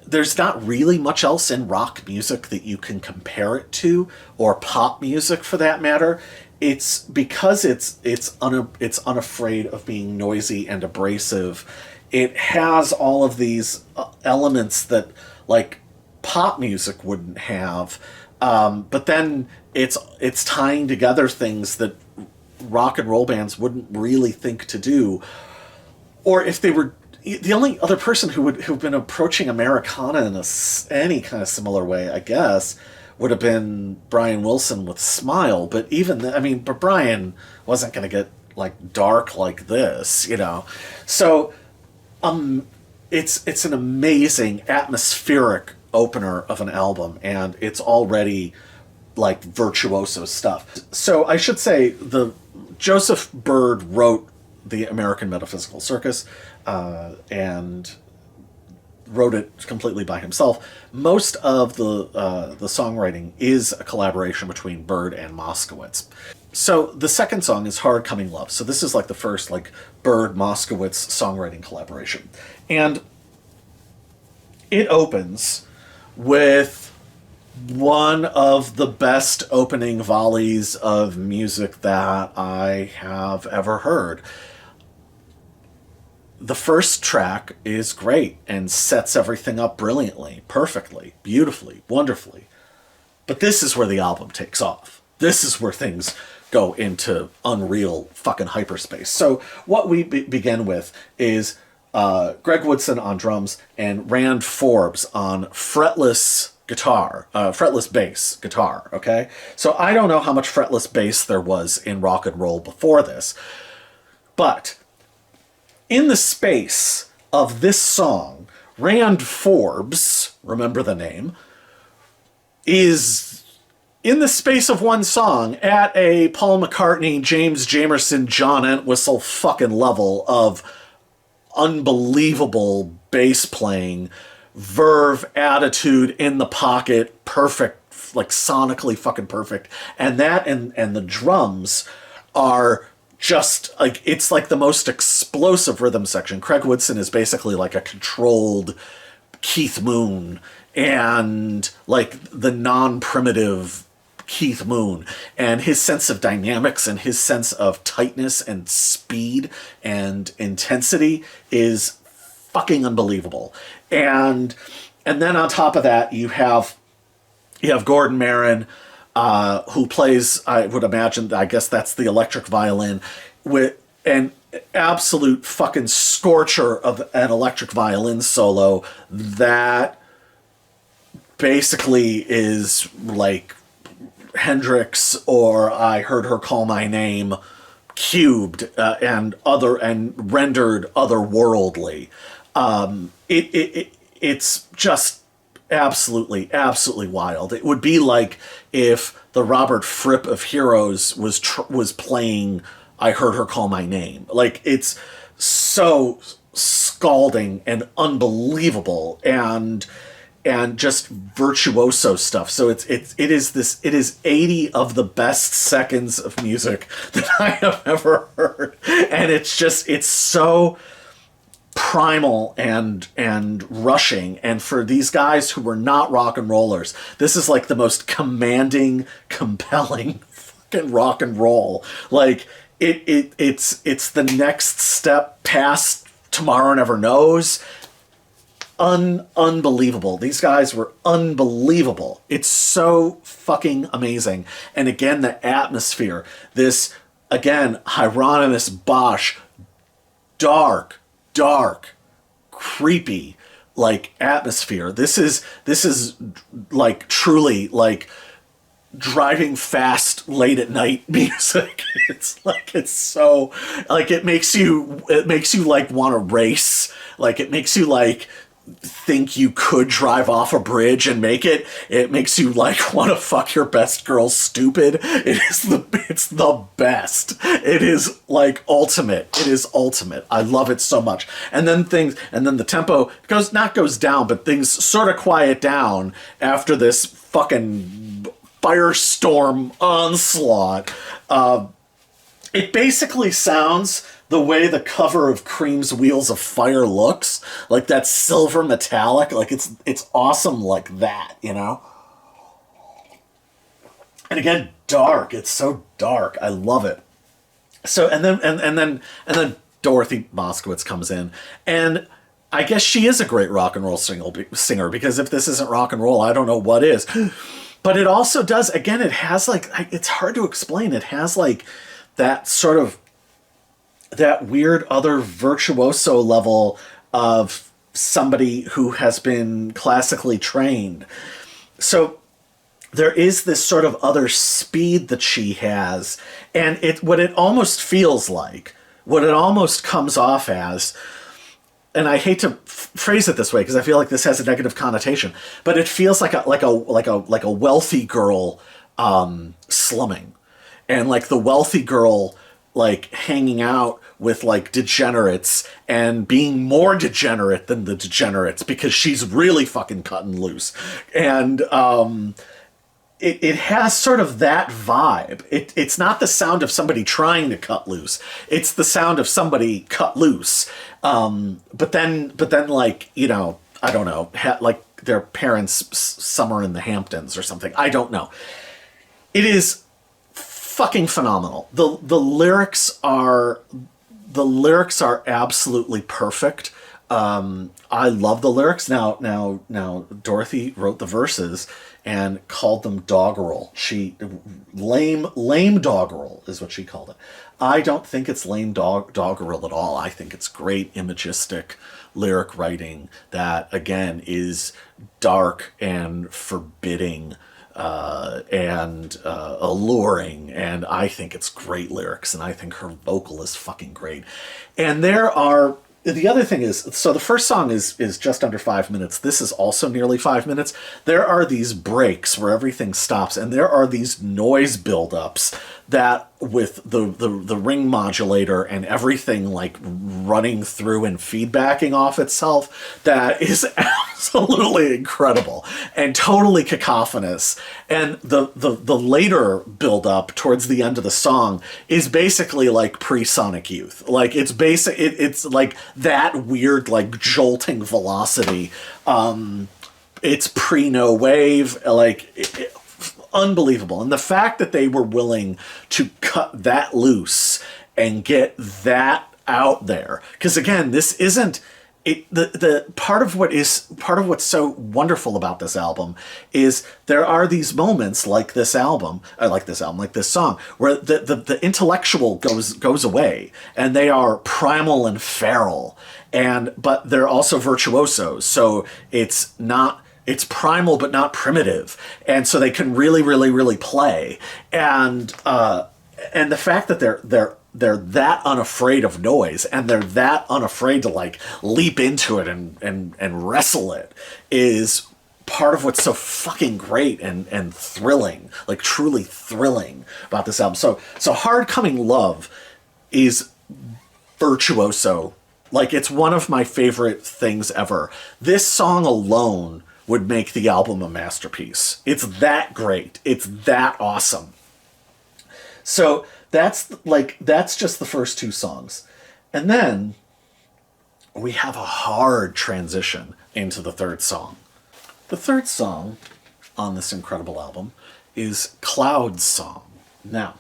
There's not really much else in rock music that you can compare it to, or pop music for that matter. It's because it's unafraid of being noisy and abrasive. It has all of these elements that like pop music wouldn't have, but then it's tying together things that rock and roll bands wouldn't really think to do, or if they were. The only other person who've been approaching Americana in any kind of similar way, I guess, would have been Brian Wilson with Smile. But even but Brian wasn't going to get like dark like this, So, it's an amazing atmospheric opener of an album, and it's already like virtuoso stuff. So I should say Joseph Byrd wrote the American Metaphysical Circus, and wrote it completely by himself. Most of the songwriting is a collaboration between Byrd and Moskowitz. So the second song is Hard Coming Love. So this is like the first like Byrd-Moskowitz songwriting collaboration. And it opens with one of the best opening volleys of music that I have ever heard. The first track is great and sets everything up brilliantly, perfectly, beautifully, wonderfully. But this is where the album takes off. This is where things go into unreal fucking hyperspace. So what we begin with is Greg Woodson on drums, and Rand Forbes on fretless guitar, fretless bass guitar, okay? So I don't know how much fretless bass there was in rock and roll before this, but in the space of this song, Rand Forbes, remember the name, is in the space of one song at a Paul McCartney, James Jamerson, John Entwistle fucking level of unbelievable bass playing, verve, attitude, in the pocket, perfect, like sonically fucking perfect. And that and the drums are just like, it's like the most explosive rhythm section. Craig Woodson is basically like a controlled Keith Moon, and like the non-primitive Keith Moon, and his sense of dynamics and his sense of tightness and speed and intensity is fucking unbelievable. And then on top of that, you have Gordon Marin, who plays, I would imagine, I guess that's the electric violin, with an absolute fucking scorcher of an electric violin solo that basically is like Hendrix or I Heard Her Call My Name cubed, and rendered otherworldly. It's just absolutely wild. It would be like if the Robert Fripp of Heroes was playing I Heard Her Call My Name. Like, it's so scalding and unbelievable and just virtuoso stuff. So it is 80 of the best seconds of music that I have ever heard. And it's so primal and rushing. And for these guys who were not rock and rollers, this is like the most commanding, compelling fucking rock and roll. Like, it's the next step past Tomorrow Never Knows. Unbelievable. These guys were unbelievable. It's so fucking amazing. And again, the atmosphere, this, again, Hieronymus Bosch, dark, creepy, like, atmosphere. This is like truly like driving fast late at night music. It's so like, it makes you like want to race. Like, it makes you like think you could drive off a bridge and make it. It makes you like want to fuck your best girl stupid. It's the best. It is like ultimate. It is ultimate. I love it so much. And then the tempo goes down, but things sort of quiet down after this fucking firestorm onslaught. It basically sounds the way the cover of Cream's Wheels of Fire looks, like that silver metallic, like it's awesome like that, you know? And again, dark. It's so dark. I love it. So and then Dorothy Moskowitz comes in, and I guess she is a great rock and roll singer, because if this isn't rock and roll, I don't know what is. But it also does, again, it has like, it's hard to explain. It has like that sort of, that weird other virtuoso level of somebody who has been classically trained. So there is this sort of other speed that she has, and what it almost feels like, what it almost comes off as, and I hate to phrase it this way because I feel like this has a negative connotation, but it feels like a wealthy girl slumming, and like the wealthy girl like hanging out with like degenerates and being more degenerate than the degenerates because she's really fucking cutting loose. And it has sort of that vibe. It's not the sound of somebody trying to cut loose. It's the sound of somebody cut loose. But then like, you know, I don't know, like their parents' summer in the Hamptons or something. I don't know. It is fucking phenomenal. The lyrics are absolutely perfect. I love the lyrics. Now, Dorothy wrote the verses and called them doggerel. Lame doggerel is what she called it. I don't think it's lame doggerel at all. I think it's great imagistic lyric writing that, again, is dark and forbidding and alluring, and I think it's great lyrics, and I think her vocal is fucking great. And the other thing is, so the first song is just under 5 minutes. This is also nearly 5 minutes. There are these breaks where everything stops, and there are these noise buildups that, with the ring modulator and everything like running through and feedbacking off itself, that is absolutely incredible and totally cacophonous. And the later buildup towards the end of the song is basically like pre-Sonic Youth. Like it's like that weird like jolting velocity. It's pre-No Wave, like unbelievable. And the fact that they were willing to cut that loose and get that out there, because again, this isn't it, the part of what's so wonderful about this album is there are these moments like this song, where the intellectual goes away, and they are primal and feral, but they're also virtuosos. So it's primal but not primitive, and so they can really, really, really play. And the fact that they're that unafraid of noise, and they're that unafraid to like leap into it and wrestle it, is part of what's so fucking great and thrilling, like truly thrilling about this album. So Hard Coming Love is virtuoso. Like, it's one of my favorite things ever. This song alone would make the album a masterpiece. It's that great. It's that awesome. So that's just the first two songs. And then we have a hard transition into the third song. The third song on this incredible album is Cloud's Song. Now,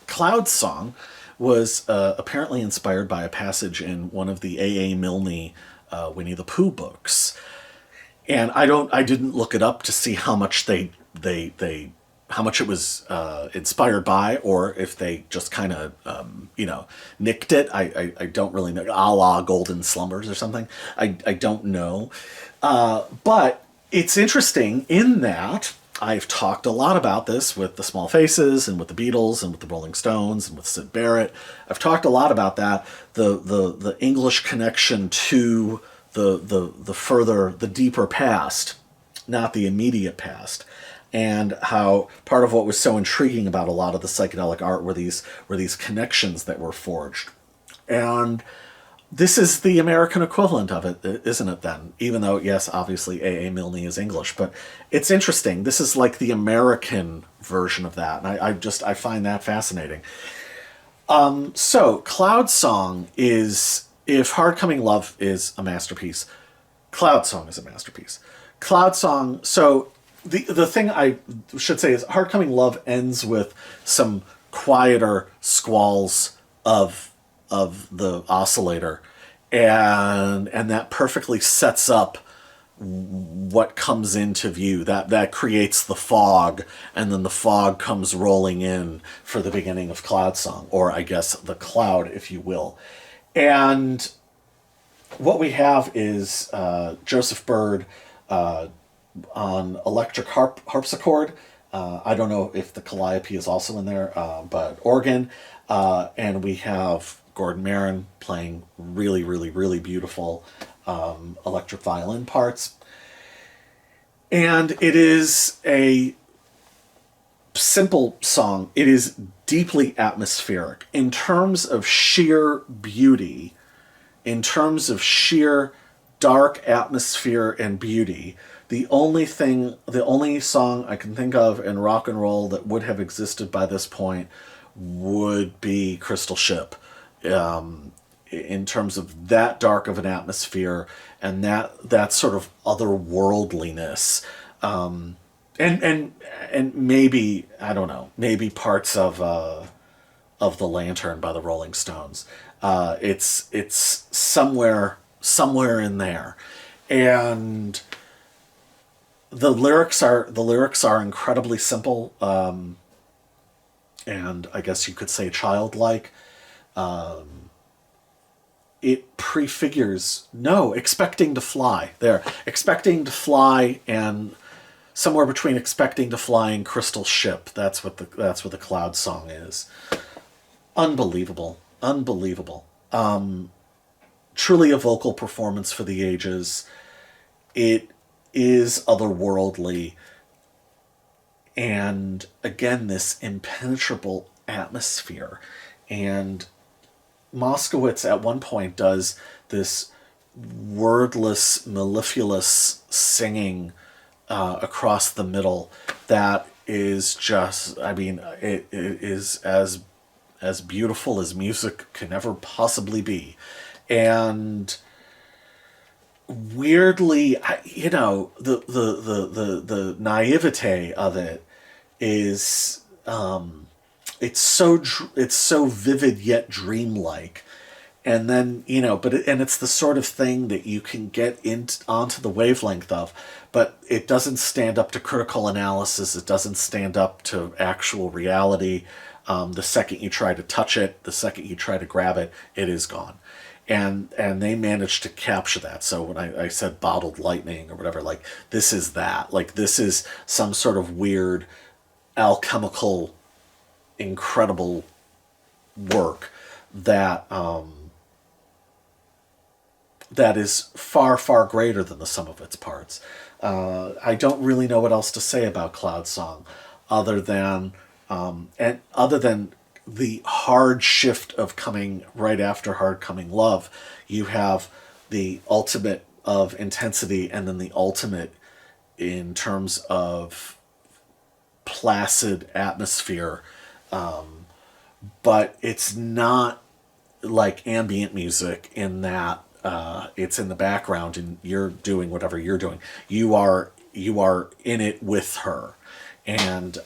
Cloud's Song was apparently inspired by a passage in one of the A.A. Milne Winnie the Pooh books. And I didn't look it up to see how much how much it was inspired by, or if they just kind of nicked it. I don't really know, a la Golden Slumbers or something. I don't know, but it's interesting in that I've talked a lot about this with the Small Faces and with the Beatles and with the Rolling Stones and with Syd Barrett. I've talked a lot about that, the English connection to the deeper past, not the immediate past, and how part of what was so intriguing about a lot of the psychedelic art were these connections that were forged. And this is the American equivalent of it, isn't it then? Even though, yes, obviously A.A. Milne is English, but it's interesting. This is like the American version of that, and I find that fascinating. So Cloud Song is, if Hard Coming Love is a masterpiece, Cloud Song is a masterpiece. Cloud Song, so the thing I should say is Hard Coming Love ends with some quieter squalls of the oscillator, and that perfectly sets up what comes into view. That creates the fog, and then the fog comes rolling in for the beginning of Cloud Song, or I guess the cloud, if you will. And what we have is Joseph Byrd on electric harpsichord. I don't know if the calliope is also in there, but organ. And we have Gordon Marin playing really, really, really beautiful electric violin parts. And it is a simple song. It is deeply atmospheric. In terms of sheer beauty, in terms of sheer dark atmosphere and beauty, the only song I can think of in rock and roll that would have existed by this point would be Crystal Ship, in terms of that dark of an atmosphere and that sort of otherworldliness, and maybe, I don't know, maybe parts of of the Lantern by the Rolling Stones. It's somewhere in there, and the lyrics are incredibly simple, and I guess you could say childlike. It prefigures no expecting to fly. There, expecting to fly, and somewhere between expecting to fly and Crystal Ship. That's what the Cloud song is. Unbelievable, unbelievable. Truly a vocal performance for the ages. It is otherworldly, and again, this impenetrable atmosphere. And Moskowitz at one point does this wordless, mellifluous singing across the middle that is just, I mean, it is as beautiful as music can ever possibly be. And weirdly, the naivete of it is, it's so vivid yet dreamlike. And then, and it's the sort of thing that you can get onto the wavelength of, but it doesn't stand up to critical analysis. It doesn't stand up to actual reality. The second you try to touch it, the second you try to grab it, it is gone. And they managed to capture that. So when I said bottled lightning or whatever, like, this is that. Like, this is some sort of weird alchemical, incredible work that that is far, far greater than the sum of its parts. I don't really know what else to say about Cloud Song, other than the hard shift of coming right after Hard Coming Love. You have the ultimate of intensity, and then the ultimate in terms of placid atmosphere. But it's not like ambient music in that it's in the background and you're doing whatever you're doing. You are in it with her, and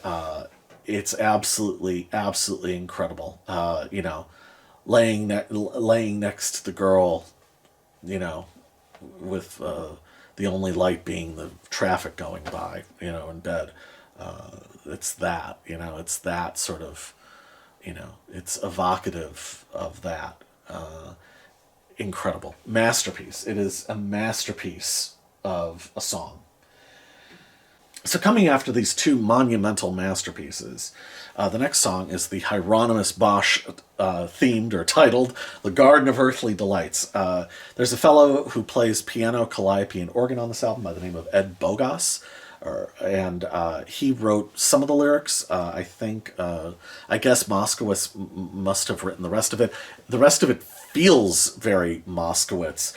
it's absolutely incredible. Laying next to the girl, with the only light being the traffic going by, in bed. It's that, it's that sort of, it's evocative of that. Incredible. Masterpiece. It is a masterpiece of a song. So coming after these two monumental masterpieces, the next song is the Hieronymus Bosch themed or titled The Garden of Earthly Delights. There's a fellow who plays piano, calliope, and organ on this album by the name of Ed Bogas. And he wrote some of the lyrics. I guess Moskowitz must have written the rest of it. The rest of it feels very Moskowitz.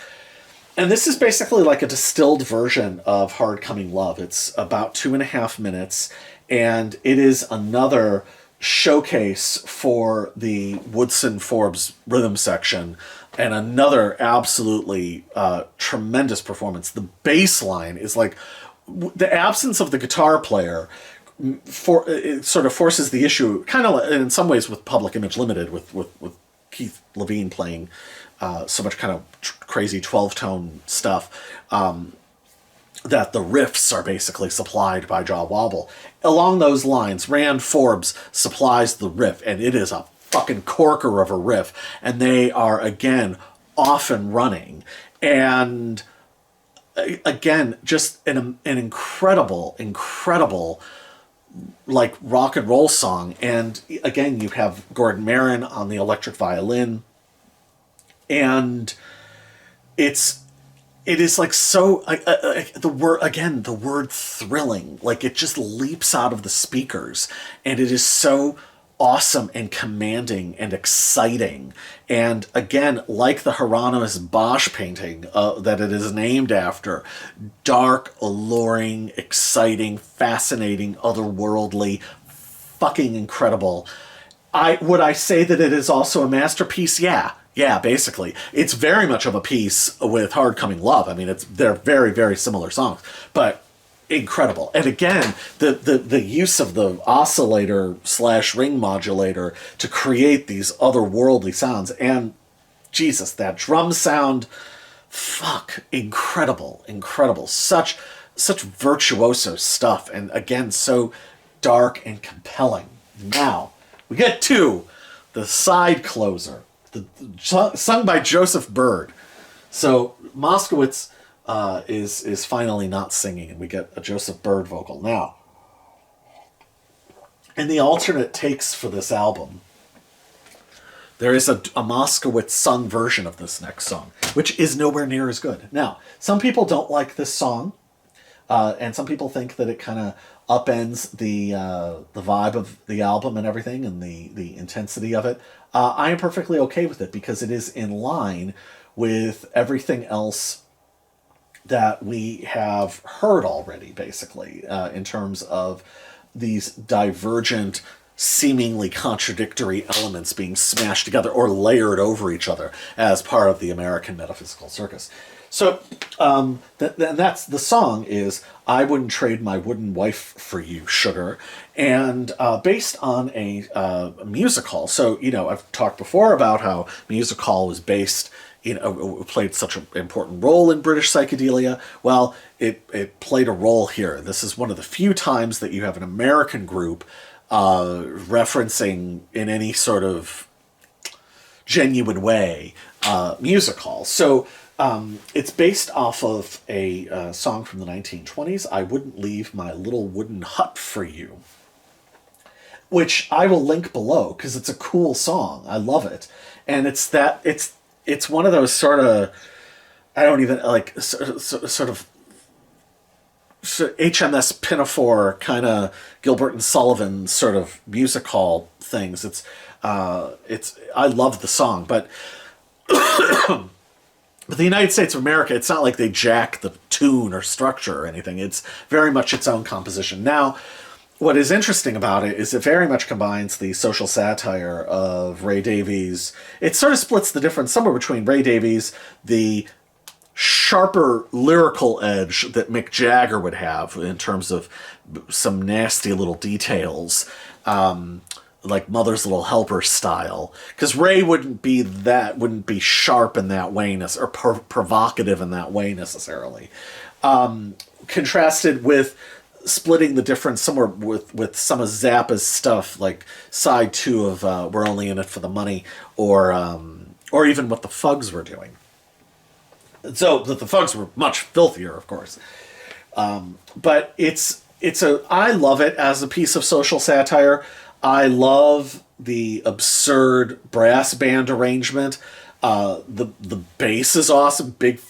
And this is basically like a distilled version of Hard Coming Love. It's about 2.5 minutes, and it is another showcase for the Woodson Forbes rhythm section, and another absolutely tremendous performance. The bass line is like, the absence of the guitar player it sort of forces the issue, kind of in some ways with Public Image Limited, with Keith Levine playing so much kind of crazy 12-tone stuff, that the riffs are basically supplied by Jaw Wobble. Along those lines, Rand Forbes supplies the riff, and it is a fucking corker of a riff, and they are, again, off and running. And again, just an incredible, like, rock and roll song. And again, you have Gordon Marin on the electric violin, and it is like so, the word thrilling, like, it just leaps out of the speakers, and it is so awesome and commanding and exciting. And again, like the Hieronymus Bosch painting that it is named after, dark, alluring, exciting, fascinating, otherworldly, fucking incredible. Would I say that it is also a masterpiece? Yeah, basically. It's very much of a piece with Hard Coming Love. I mean, they're very, very similar songs. But incredible. And again, the use of the oscillator slash ring modulator to create these otherworldly sounds. And Jesus, that drum sound, fuck, incredible, incredible. Such virtuoso stuff. And again, so dark and compelling. Now, we get to the side closer, sung by Joseph Byrd. So Moskowitz is finally not singing, and we get a Joseph Byrd vocal. Now, in the alternate takes for this album, there is a Moskowitz sung version of this next song, which is nowhere near as good. Now, some people don't like this song, and some people think that it kind of upends the vibe of the album and everything, and the intensity of it. I am perfectly okay with it because it is in line with everything else that we have heard already, basically, in terms of these divergent, seemingly contradictory elements being smashed together or layered over each other as part of the American metaphysical circus. So that's the song is "I Wouldn't Trade My Wooden Wife for You, Sugar," and based on a music hall. So I've talked before about how music hall was based. Played such an important role in British psychedelia. Well, it played a role here. This is one of the few times that you have an American group referencing in any sort of genuine way music hall. So it's based off of a song from the 1920s, "I Wouldn't Leave My Little Wooden Hut for You," which I will link below because it's a cool song. I love it. And it's one of those sort of, I don't even like sort of HMS Pinafore kind of Gilbert and Sullivan sort of music hall things. I love the song, but the United States of America, it's not like they jack the tune or structure or anything. It's very much its own composition. Now, what is interesting about it is it very much combines the social satire of Ray Davies. It sort of splits the difference somewhere between Ray Davies, the sharper lyrical edge that Mick Jagger would have in terms of some nasty little details, like Mother's Little Helper style. Because Ray wouldn't be sharp in that way, or provocative in that way necessarily. Contrasted with splitting the difference somewhere with some of Zappa's stuff, like side 2 of "We're Only in It for the Money," or even what the Fugs were doing. So the Fugs were much filthier, of course, but I love it as a piece of social satire. I love the absurd brass band arrangement. The bass is awesome, big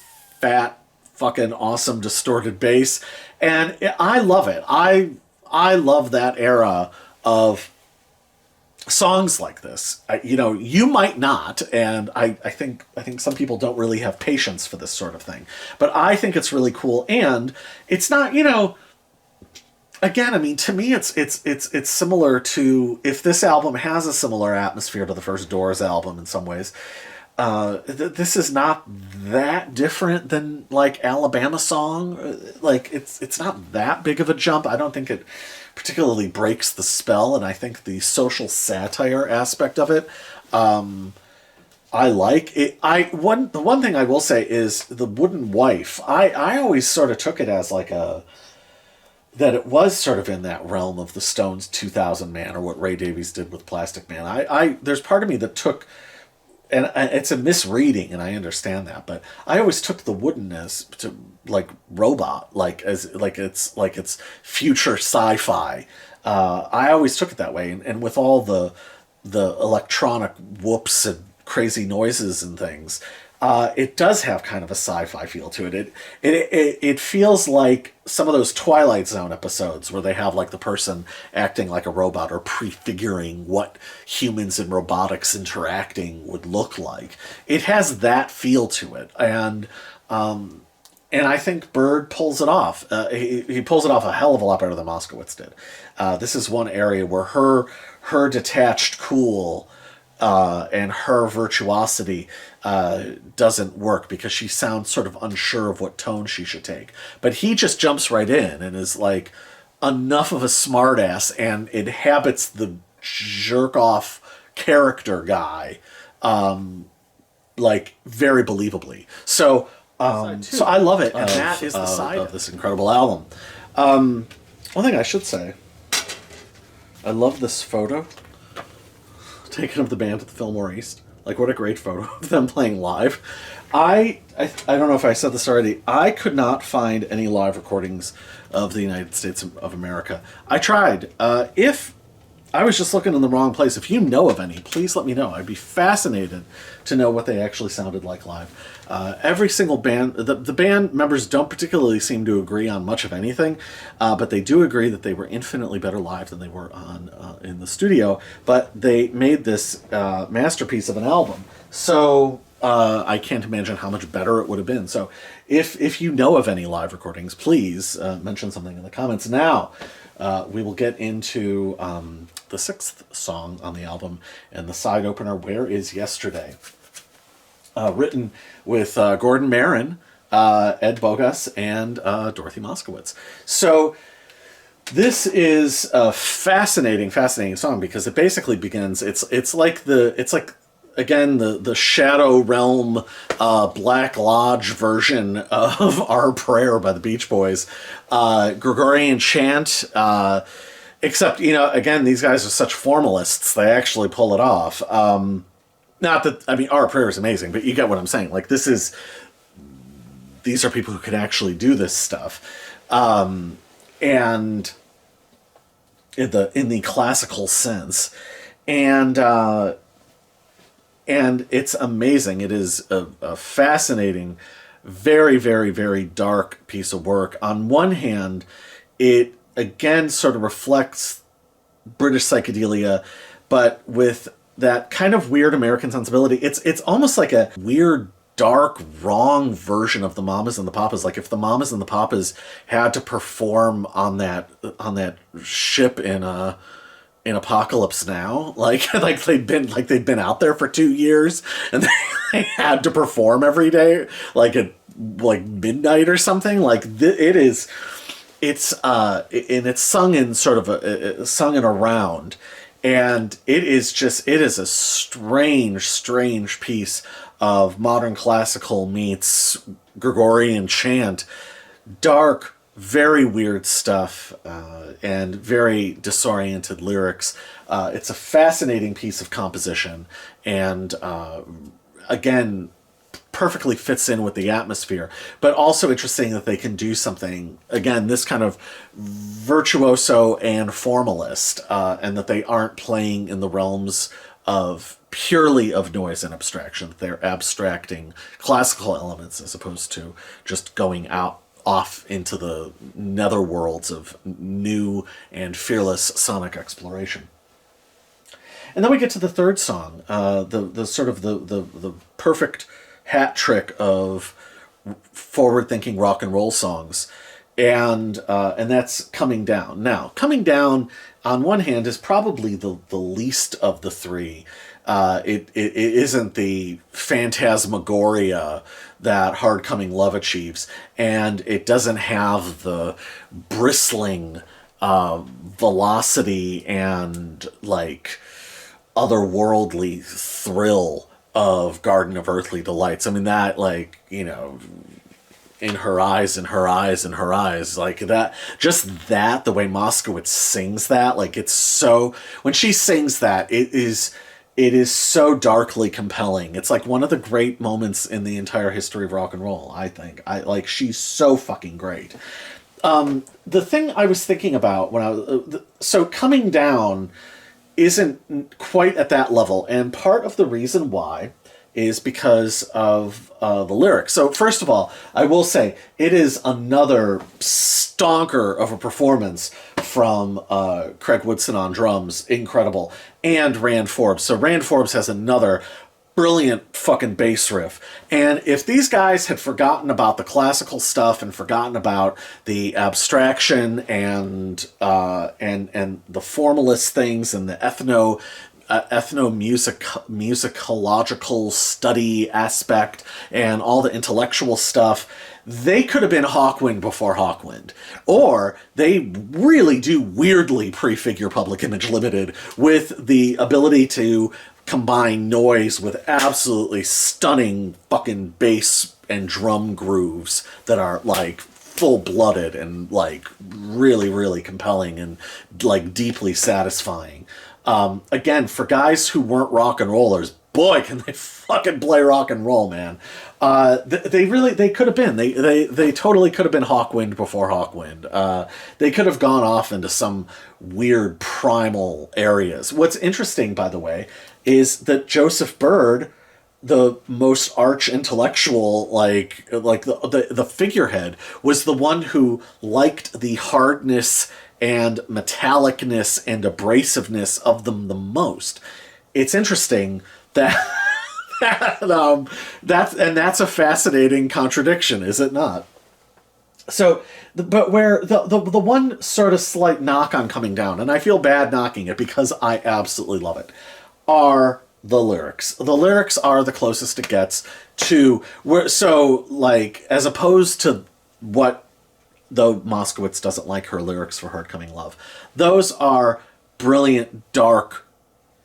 fat fucking awesome distorted bass, and I love it. I love that era of songs like this. You might not, and I think some people don't really have patience for this sort of thing, but I think it's really cool. And it's not, again, I mean, to me, it's similar to, if this album has a similar atmosphere to the first Doors album in some ways. This is not that different than like Alabama Song. Like it's not that big of a jump. I don't think it particularly breaks the spell, and I think the social satire aspect of it, I like it. The one thing I will say is the Wooden Wife. I always sort of took it as like that it was sort of in that realm of the Stones' 2000 Man, or what Ray Davies did with Plastic Man. There's part of me that took, and it's a misreading, and I understand that, but I always took the wooden as to like robot, it's future sci-fi. I always took it that way, and with all the electronic whoops and crazy noises and things, it does have kind of a sci-fi feel to it. It feels like some of those Twilight Zone episodes where they have like the person acting like a robot or prefiguring what humans and robotics interacting would look like. It has that feel to it, and I think Byrd pulls it off. He pulls it off a hell of a lot better than Moskowitz did. This is one area where her detached cool and her virtuosity doesn't work because she sounds sort of unsure of what tone she should take. But he just jumps right in and is like enough of a smartass and inhabits the jerk off character guy like very believably. So so I love it, and that is the side of this incredible album. One thing I should say, I love this photo taken of the band at the Fillmore East. Like, what a great photo of them playing live. I don't know if I said this already. I could not find any live recordings of the United States of America. I tried. If I was just looking in the wrong place, if you know of any, please let me know. I'd be fascinated to know what they actually sounded like live. Every single band, the band members don't particularly seem to agree on much of anything, but they do agree that they were infinitely better live than they were on in the studio. But they made this masterpiece of an album, so I can't imagine how much better it would have been. So if you know of any live recordings, please mention something in the comments. Now we will get into the sixth song on the album and the side opener, Where Is Yesterday? Written with Gordon Marin, Ed Bogas, and Dorothy Moskowitz. So this is a fascinating song because it basically begins. It's like again the Shadow Realm Black Lodge version of Our Prayer by the Beach Boys. Gregorian chant. Except, again, these guys are such formalists. They actually pull it off. Not that, Our Prayer is amazing, but you get what I'm saying. Like, these are people who can actually do this stuff. And in the classical sense. And it's amazing. It is a fascinating, very, very, very dark piece of work. On one hand, it again sort of reflects British psychedelia, but with that kind of weird American sensibility. It's almost like a weird, dark, wrong version of the Mamas and the Papas. Like if the Mamas and the Papas had to perform on that ship in Apocalypse Now, like they'd been out there for 2 years and they had to perform every day, like at midnight or something. It's sung in sort of sung in a round, and it is a strange piece of modern classical meets Gregorian chant, dark, very weird stuff, and very disoriented lyrics. It's a fascinating piece of composition, and again, perfectly fits in with the atmosphere, but also interesting that they can do something, again, this kind of virtuoso and formalist, and that they aren't playing in the realms of purely of noise and abstraction. They're abstracting classical elements as opposed to just going off into the netherworlds of new and fearless sonic exploration. And then we get to the third song, the perfect hat trick of forward-thinking rock and roll songs, and that's Coming Down. Now, Coming Down, on one hand, is probably the least of the three. It isn't the phantasmagoria that Hard Coming Love achieves, and it doesn't have the bristling velocity and otherworldly thrill of Garden of Earthly Delights. That, in her eyes, in her eyes, in her eyes, like that, just that, the way Moskowitz sings that, it's so, when she sings that, it is so darkly compelling. It's one of the great moments in the entire history of rock and roll, I think. She's so fucking great. The thing I was thinking about so Coming Down isn't quite at that level, and part of the reason why is because of the lyrics. So first of all, I will say it is another stonker of a performance from Craig Woodson on drums, incredible, and Rand Forbes. So Rand Forbes has another brilliant fucking bass riff. And if these guys had forgotten about the classical stuff and forgotten about the abstraction and the formalist things and the ethno ethnomusicological study aspect and all the intellectual stuff, they could have been Hawkwind before Hawkwind. Or they really do weirdly prefigure Public Image Limited with the ability to combine noise with absolutely stunning fucking bass and drum grooves that are like full-blooded and like really, really compelling and like deeply satisfying. Again, for guys who weren't rock and rollers, boy, can they fucking play rock and roll, man. They could have been. They totally could have been Hawkwind before Hawkwind. They could have gone off into some weird primal areas. What's interesting, by the way, is that Joseph Byrd, the most arch intellectual, like the figurehead, was the one who liked the hardness and metallicness and abrasiveness of them the most. It's interesting that that's a fascinating contradiction, is it not? So, but where the one sort of slight knock on Coming Down, and I feel bad knocking it because I absolutely love it, are the lyrics. The lyrics are the closest it gets to where, so like, as opposed to what, though Moskowitz doesn't like her lyrics for Hard Coming Love, those are brilliant, dark,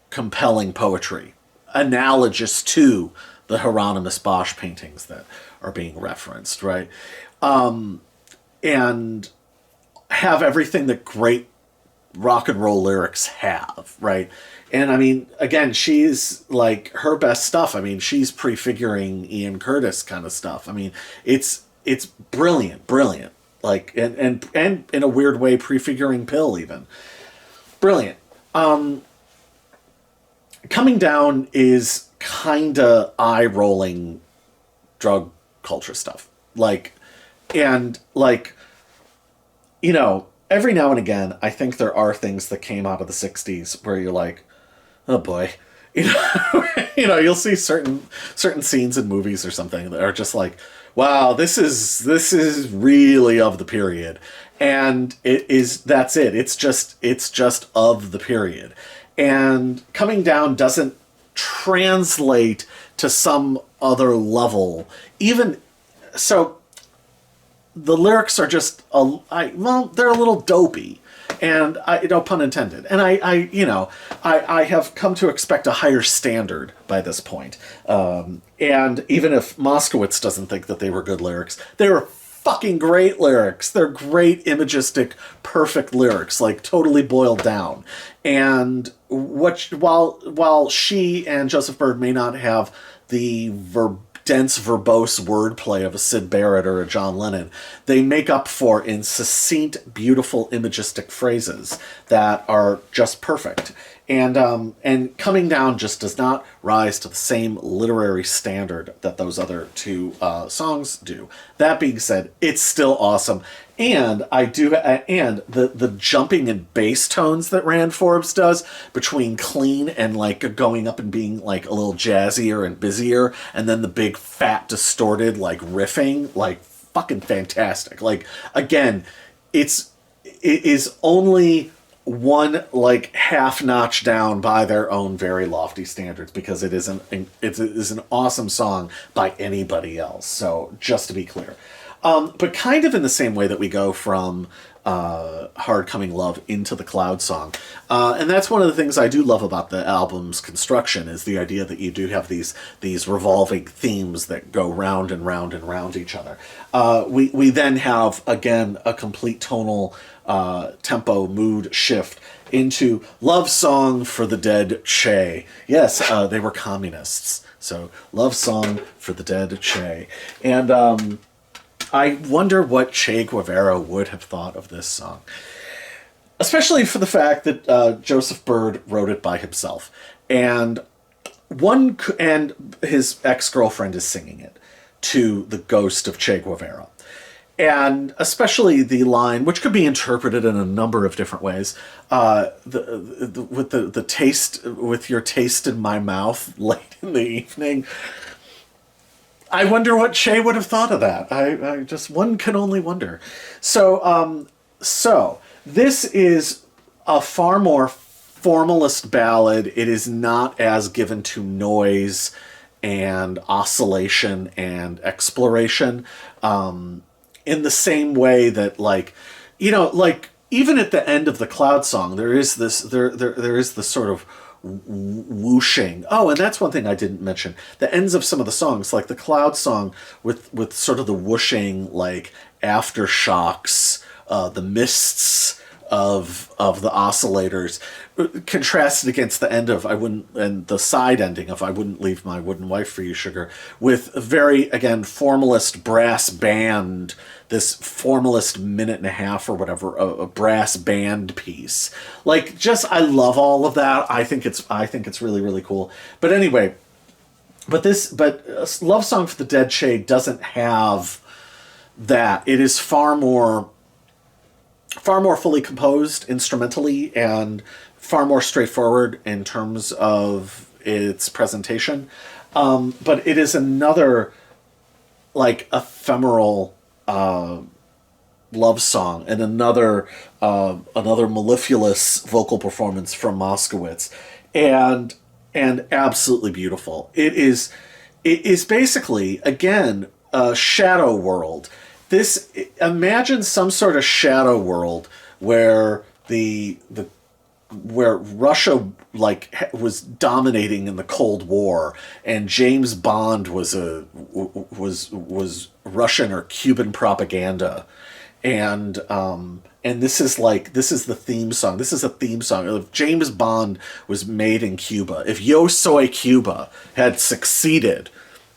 compelling poetry, analogous to the Hieronymus Bosch paintings that are being referenced, right? And have everything that great rock and roll lyrics have, right? And I mean, again, she's like, her best stuff, I mean, she's prefiguring Ian Curtis kind of stuff. I mean, it's brilliant. Like, and in a weird way, prefiguring Pill even. Brilliant. Coming Down is kinda eye-rolling drug culture stuff. Like, and like, you know, every now and again, I think there are things that came out of the 60s where you're like, oh boy. You'll see certain scenes in movies or something that are just like, wow, this is really of the period. And that's it. It's just of the period. And Coming Down doesn't translate to some other level. Even so, the lyrics are just they're a little dopey, and no pun intended. And I have come to expect a higher standard by this point. And even if Moskowitz doesn't think that they were good lyrics, they were fucking great lyrics. They're great, imagistic, perfect lyrics, like totally boiled down. And while she and Joseph Byrd may not have the dense, verbose wordplay of a Syd Barrett or a John Lennon, they make up for in succinct, beautiful, imagistic phrases that are just perfect. And Coming Down just does not rise to the same literary standard that those other two songs do. That being said, it's still awesome. And the jumping and bass tones that Rand Forbes does between clean and like going up and being like a little jazzier and busier, and then the big fat distorted like riffing, like fucking fantastic. Like, again, it is only one like half notch down by their own very lofty standards, because it is an awesome song by anybody else. So just to be clear. But kind of in the same way that we go from Hard Coming Love into the Cloud Song. And that's one of the things I do love about the album's construction, is the idea that you do have these revolving themes that go round and round and round each other. We then have, again, a complete tonal tempo mood shift into Love Song for the Dead Che. Yes, they were communists. So Love Song for the Dead Che. And I wonder what Che Guevara would have thought of this song. Especially for the fact that Joseph Byrd wrote it by himself. And his ex-girlfriend is singing it to the ghost of Che Guevara. And especially the line, which could be interpreted in a number of different ways, with taste, with your taste in my mouth late in the evening. I wonder what Che would have thought of that. I just, one can only wonder. So this is a far more formalist ballad. It is not as given to noise and oscillation and exploration, in the same way that, like, like, even at the end of the Cloud Song, there is this sort of whooshing. Oh, and that's one thing I didn't mention. The ends of some of the songs, like the Cloud Song, with sort of the whooshing, like, aftershocks, the mists of the oscillators, contrasted against the end of and the side ending of I Wouldn't Leave My Wooden Wife for You, Sugar, with a very, again, formalist brass band, this formalist minute and a half or whatever, a brass band piece. Like, just, I love all of that. I think it's really, really cool. But anyway, but Love Song for the Dead Shade doesn't have that. It is far more fully composed instrumentally and far more straightforward in terms of its presentation. But it is another, like, ephemeral love song, and another mellifluous vocal performance from Moskowitz, and absolutely beautiful. It is basically, again, a shadow world. Imagine some sort of shadow world where where Russia, like, was dominating in the Cold War, and James Bond was Russian or Cuban propaganda, and this is the theme song. This is a theme song. If James Bond was made in Cuba, if Yo Soy Cuba had succeeded,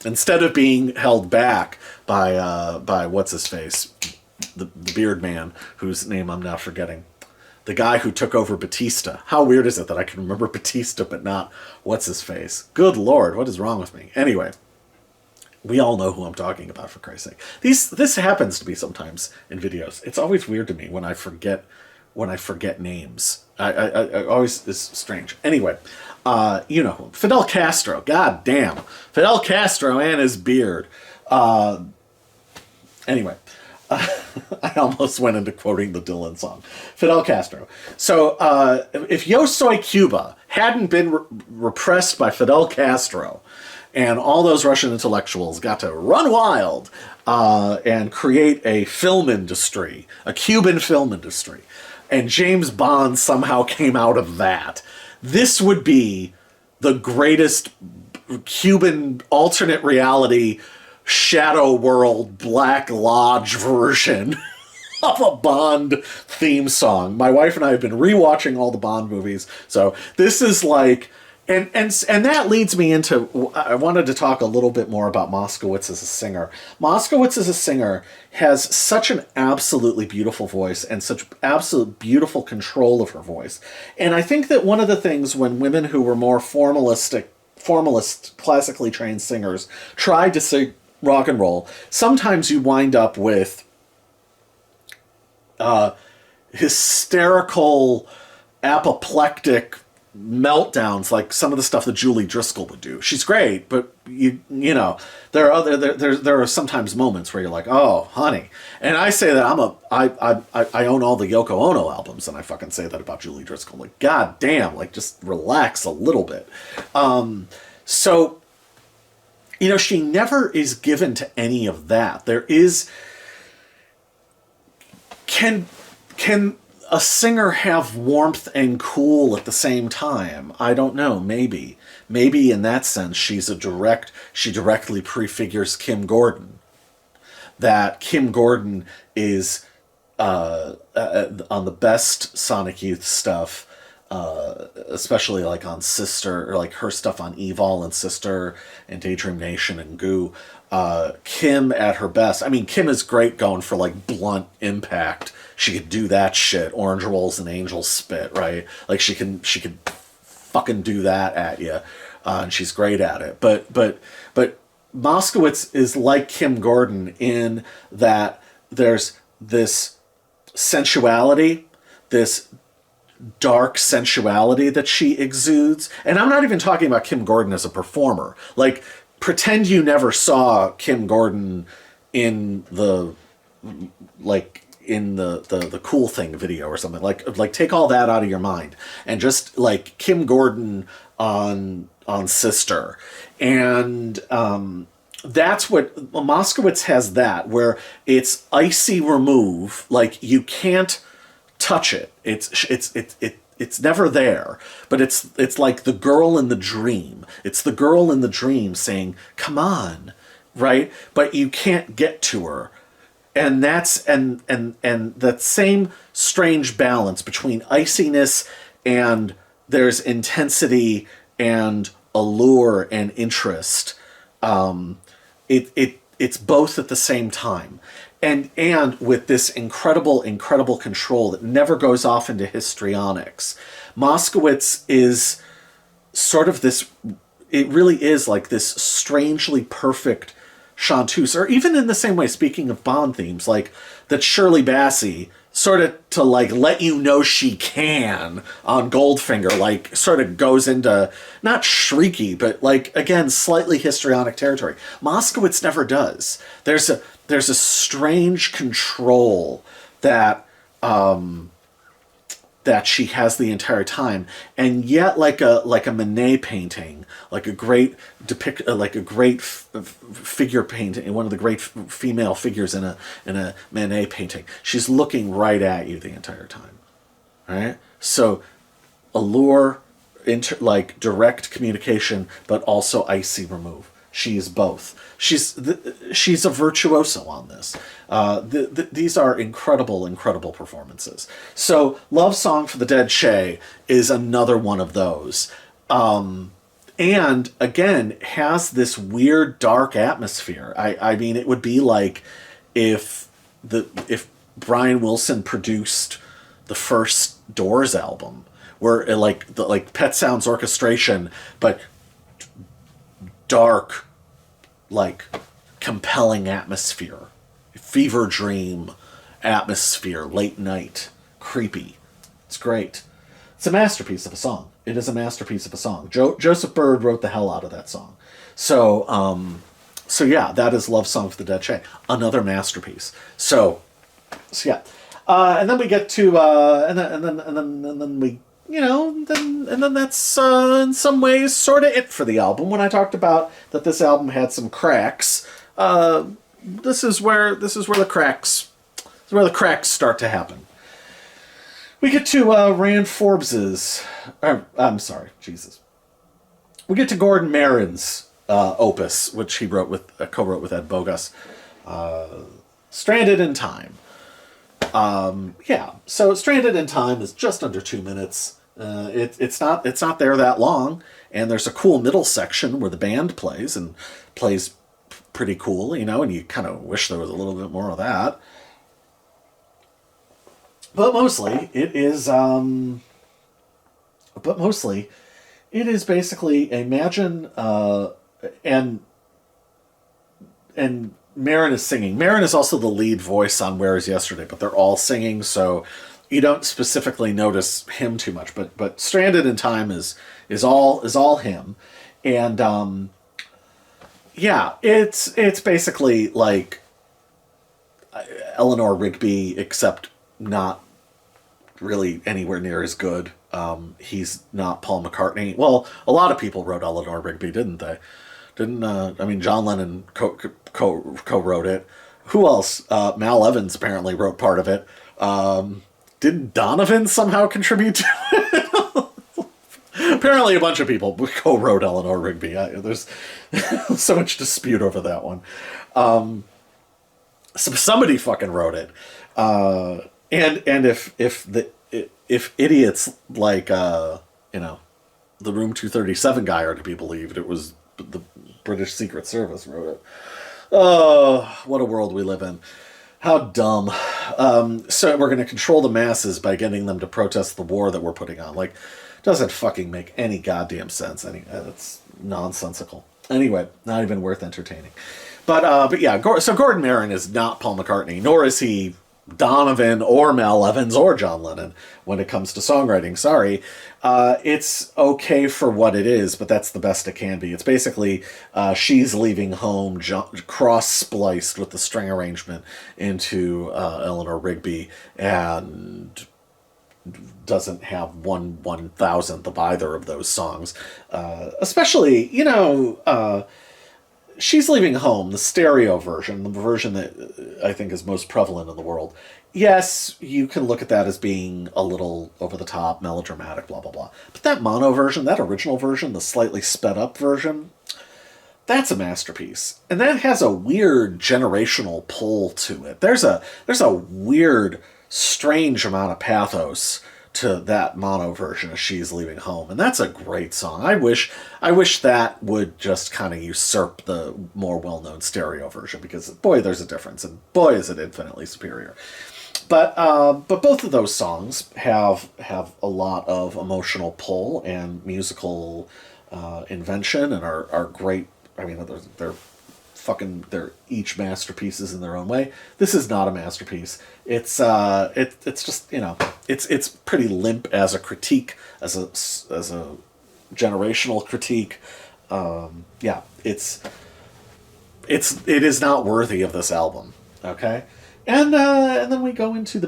instead of being held back by what's his face, the beard man, whose name I'm now forgetting, the guy who took over Batista. How weird is it that I can remember Batista but not what's his face? Good Lord, what is wrong with me? Anyway, we all know who I'm talking about, for Christ's sake. This happens to me sometimes in videos. It's always weird to me when I forget names. I always, is strange. Anyway, Fidel Castro. God damn, Fidel Castro and his beard. Anyway, I almost went into quoting the Dylan song. Fidel Castro. So if Yo Soy Cuba hadn't been repressed by Fidel Castro, and all those Russian intellectuals got to run wild and create a film industry, a Cuban film industry, and James Bond somehow came out of that, this would be the greatest Cuban alternate reality shadow world Black Lodge version of a Bond theme song. My wife and I have been rewatching all the Bond movies, so this is like, and that leads me into, I wanted to talk a little bit more about Moskowitz as a singer. Moskowitz as a singer has such an absolutely beautiful voice and such absolute beautiful control of her voice. And I think that one of the things when women who were more formalist, classically trained singers tried to sing rock and roll, sometimes you wind up with hysterical, apoplectic meltdowns, like some of the stuff that Julie Driscoll would do. She's great, but you know, there are sometimes moments where you're like, oh, honey. And I say that I own all the Yoko Ono albums, and I fucking say that about Julie Driscoll. Like, god damn, like, just relax a little bit. So, you know, she never is given to any of that. There is, can a singer have warmth and cool at the same time? I don't know. Maybe in that sense, she directly prefigures Kim Gordon. That Kim Gordon is on the best Sonic Youth stuff, especially like on Sister, or like her stuff on Evol and Sister and Daydream Nation and Goo. Kim at her best. I mean, Kim is great going for like blunt impact. She could do that shit. Orange rolls and angel spit, right? Like she could fucking do that at you, and she's great at it. But Moskowitz is like Kim Gordon in that there's this sensuality, this dark sensuality that she exudes. And I'm not even talking about Kim Gordon as a performer. Like, pretend you never saw Kim Gordon in the, like, in the Cool Thing video or something. Like take all that out of your mind and just like Kim Gordon on Sister. And that's what Moskowitz has, that where it's icy remove, like you can't touch it. It's never there, but it's like the girl in the dream. It's the girl in the dream saying, "Come on," right? But you can't get to her. And that's and that same strange balance between iciness and there's intensity and allure and interest. It's both at the same time, and with this incredible control that never goes off into histrionics. Moskowitz is sort of this. It really is like this strangely perfect chanteuse, or even in the same way, speaking of Bond themes, like that Shirley Bassey sort of to like let you know she can on Goldfinger, like sort of goes into not shrieky, but like again slightly histrionic territory. Moskowitz never does. There's a strange control that that she has the entire time, and yet like a Manet painting, like a great figure painting, one of the great female figures in a Manet painting. She's looking right at you the entire time, right? So allure, like direct communication, but also icy remove. She's both. She's a virtuoso on this. These are incredible performances. So, Love Song for the Dead Che is another one of those. And again, has this weird dark atmosphere. I mean, it would be like if Brian Wilson produced the first Doors album, where like Pet Sounds orchestration, but dark, like compelling atmosphere, fever dream atmosphere, late night, creepy. It's great. It's a masterpiece of a song. It is a masterpiece of a song. Joseph Byrd wrote the hell out of that song. So yeah, that is Love Song for the Dead Che, another masterpiece. So yeah, and then we get to and then we. And then that's in some ways sort of it for the album. When I talked about that this album had some cracks, this is where the cracks start to happen. We get to Rand Forbes's. I'm sorry, Jesus. We get to Gordon Marin's opus, which he co-wrote with Ed Bogas, Stranded in Time. So Stranded in Time is just under 2 minutes. It's not there that long, and there's a cool middle section where the band plays pretty cool, and you kind of wish there was a little bit more of that. But mostly it is basically imagine and Marin is singing. Marin is also the lead voice on Where Is Yesterday, but they're all singing, so you don't specifically notice him too much. But Stranded in Time is all him, and it's basically like Eleanor Rigby, except not really anywhere near as good. He's not Paul McCartney. Well, a lot of people wrote Eleanor Rigby, didn't they? John Lennon co-wrote it. Who else? Mal Evans apparently wrote part of it. Didn't Donovan somehow contribute to it? Apparently a bunch of people co-wrote Eleanor Rigby. There's so much dispute over that one. Somebody fucking wrote it. And if idiots like the Room 237 guy are to be believed, it was the British Secret Service wrote it. Oh, what a world we live in. How dumb. So we're going to control the masses by getting them to protest the war that we're putting on. Like, doesn't fucking make any goddamn sense. It's nonsensical. Anyway, not even worth entertaining. But yeah, so Gordon Marin is not Paul McCartney, nor is he Donovan or Mal Evans or John Lennon when it comes to songwriting. Sorry. It's okay for what it is, but that's the best it can be. It's basically She's Leaving Home cross-spliced with the string arrangement into Eleanor Rigby, and doesn't have 1/1000th of either of those songs. Especially, She's Leaving Home, the stereo version, the version that I think is most prevalent in the world. Yes, you can look at that as being a little over the top, melodramatic, blah, blah, blah. But that mono version, that original version, the slightly sped up version, that's a masterpiece. And that has a weird generational pull to it. There's a weird, strange amount of pathos to that mono version of She's Leaving Home, and that's a great song. I wish that would just kind of usurp the more well-known stereo version, because boy, there's a difference, and boy, is it infinitely superior. But both of those songs have a lot of emotional pull and musical invention, and are great. I mean, they're each masterpieces in their own way. This is not a masterpiece. It's just, it's pretty limp as a critique, as a generational critique. Yeah, it is not worthy of this album. Okay, and then we go into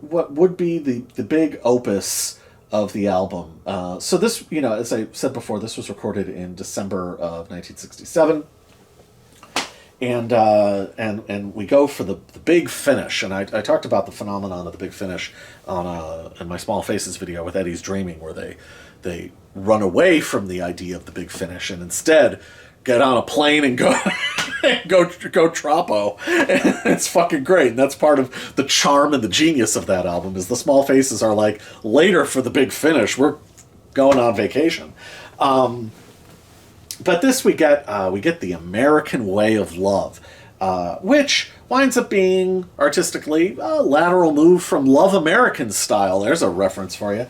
what would be the big opus of the album. So this, as I said before, this was recorded in December of 1967. And we go for the big finish, and I talked about the phenomenon of the big finish in my Small Faces video with Eddie's Dreaming, where they run away from the idea of the big finish and instead get on a plane and go go Troppo. And it's fucking great, and that's part of the charm and the genius of that album, is the Small Faces are like, later for the big finish, we're going on vacation. But this we get the American Way of Love, which winds up being artistically a lateral move from Love American Style. There's a reference for you.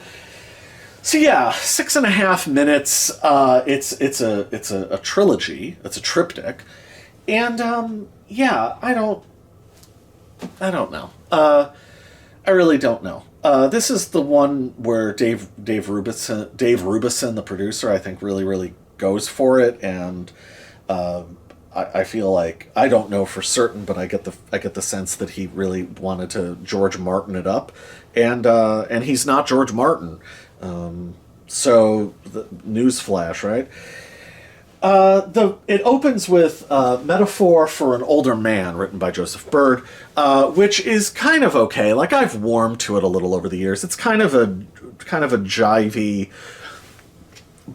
So yeah, 6.5 minutes. It's a trilogy. It's a triptych, and yeah, I don't know. I really don't know. This is the one where Dave Rubison, the producer, I think really goes for it, and I feel like, I don't know for certain, but I get the sense that he really wanted to George Martin it up, and he's not George Martin. So the newsflash, right? It opens with Metaphor for an Older Man, written by Joseph Byrd, which is kind of okay. Like, I've warmed to it a little over the years. It's kind of a jivey,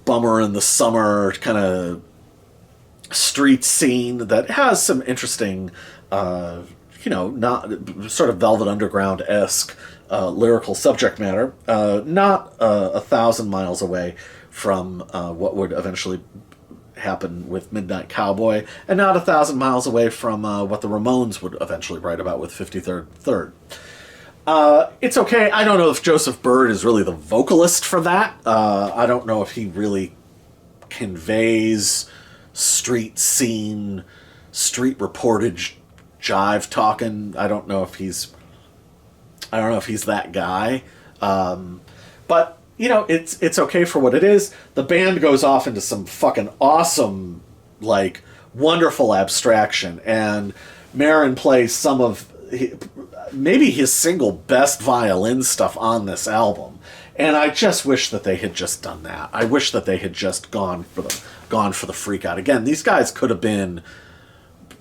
bummer in the summer kind of street scene that has some interesting, not sort of Velvet Underground-esque lyrical subject matter. Not 1,000 miles away from what would eventually happen with Midnight Cowboy, and not 1,000 miles away from what the Ramones would eventually write about with 53rd Third. It's okay. I don't know if Joseph Byrd is really the vocalist for that. I don't know if he really conveys street scene, street reportage, jive talking. I don't know if he's that guy. But it's okay for what it is. The band goes off into some fucking awesome, like, wonderful abstraction, and Marin plays some of maybe his single best violin stuff on this album, and I just wish that they had just done that. I wish that they had just gone for the freak out. Again, these guys could have been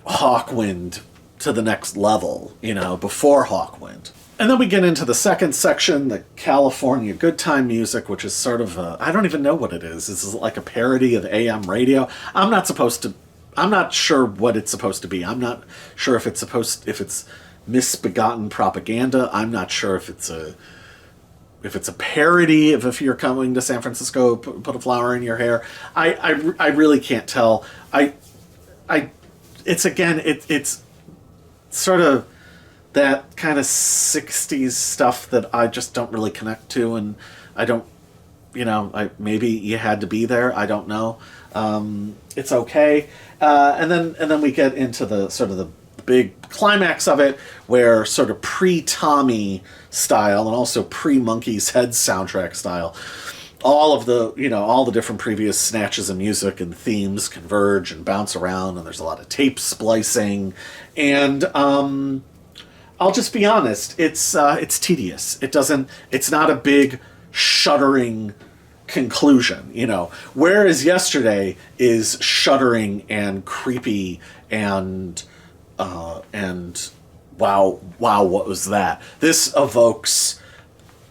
Hawkwind to the next level, before Hawkwind. And then we get into the second section, the California Good Time Music, which is sort of I don't even know what it is. This is like a parody of AM radio. I'm not sure what it's supposed to be. I'm not sure if it's misbegotten propaganda. I'm not sure if it's a parody of If You're Coming to San Francisco, put a flower in your hair. I really can't tell. It's sort of that kind of 60s stuff that I just don't really connect to, and I don't, maybe you had to be there. I don't know. It's okay. And then we get into the sort of the big climax of it, where sort of pre-Tommy style and also pre-Monkey's Head soundtrack style, all of the, all the different previous snatches of music and themes converge and bounce around, and there's a lot of tape splicing, and I'll just be honest, it's tedious. It's not a big shuddering conclusion, whereas Yesterday is shuddering and creepy and wow, what was that? This evokes,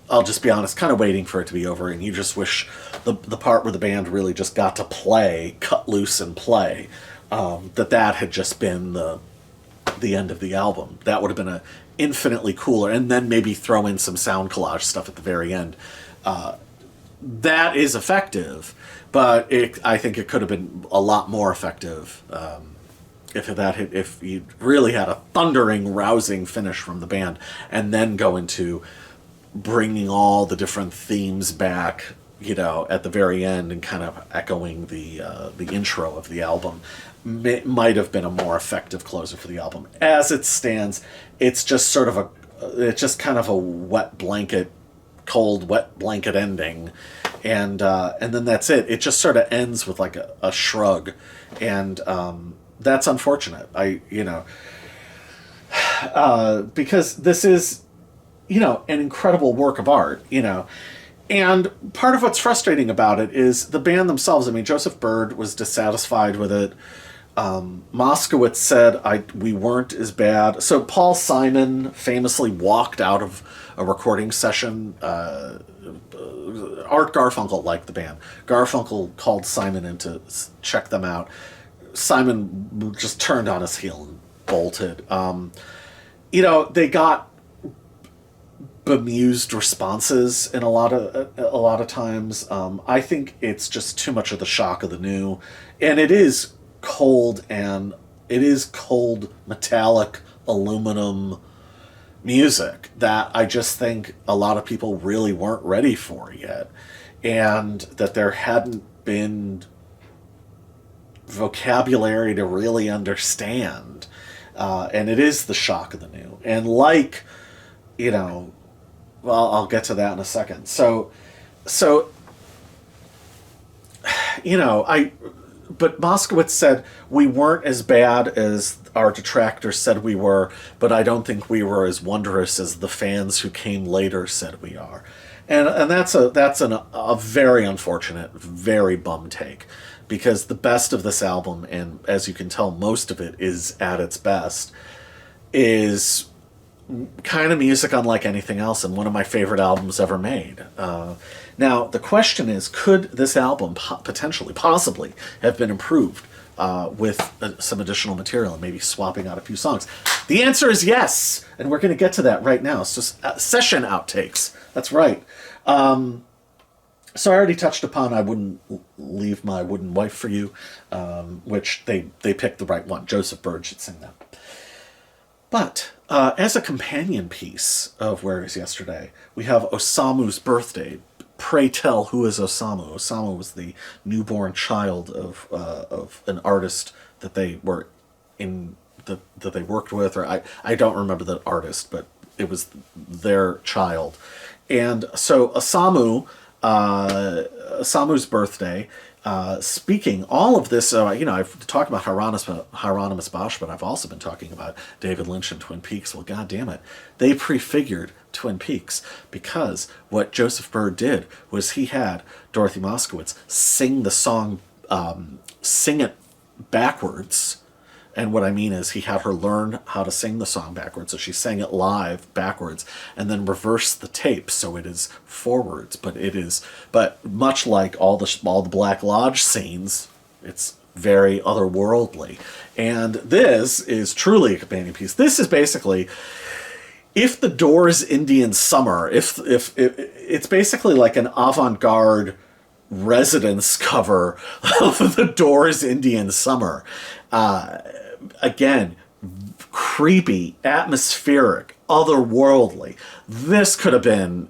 I'll just be honest, kind of waiting for it to be over, and you just wish the part where the band really just got to play, cut loose and play, that had just been the end of the album. That would have been infinitely cooler, and then maybe throw in some sound collage stuff at the very end. That is effective, but I think it could have been a lot more effective if you really had a thundering, rousing finish from the band, and then go into bringing all the different themes back, at the very end, and kind of echoing the intro of the album. Might have been a more effective closer for the album. As it stands, it's just kind of a cold wet blanket ending, and then that's it. It just sort of ends with like a shrug, and that's unfortunate. Because this is, an incredible work of art, And part of what's frustrating about it is the band themselves. I mean, Joseph Byrd was dissatisfied with it. Moskowitz said we weren't as bad. So Paul Simon famously walked out of a recording session. Art Garfunkel liked the band. Garfunkel called Simon in to check them out. Simon just turned on his heel and bolted. They got bemused responses in a lot of times. I think it's just too much of the shock of the new, and it is cold metallic aluminum music that I just think a lot of people really weren't ready for yet, and that there hadn't been vocabulary to really understand, and it is the shock of the new, and well, I'll get to that in a second. But Moskowitz said we weren't as bad as our detractors said we were, but I don't think we were as wondrous as the fans who came later said we are. And that's a very unfortunate, very bum take, because the best of this album, and as you can tell, most of it is at its best, is kind of music unlike anything else, and one of my favorite albums ever made. Now, the question is, could this album possibly have been improved with some additional material and maybe swapping out a few songs? The answer is yes, and we're going to get to that right now. It's just session outtakes. That's right. So I already touched upon I Wouldn't Leave My Wooden Wife for You, which they picked the right one. Joseph Byrd should sing that. But as a companion piece of Where Is Yesterday, we have Osamu's Birthday. Pray tell, who is Osamu? Osamu was the newborn child of an artist that they were that they worked with, or I don't remember the artist, but it was their child. And so Osamu's Birthday. Speaking all of this, I've talked about Hieronymus Bosch, but I've also been talking about David Lynch and Twin Peaks. Well, God damn it, they prefigured Twin Peaks, because what Joseph Byrd did was he had Dorothy Moskowitz sing the song, sing it backwards. And what I mean is he had her learn how to sing the song backwards. So she sang it live backwards and then reversed the tape so it is forwards. But much like all the Black Lodge scenes, it's very otherworldly. And this is truly a companion piece. This is basically, if the Doors' Indian Summer, if it's basically like an avant-garde Residence cover of the Doors' Indian Summer. Again, creepy, atmospheric, otherworldly. This could have been.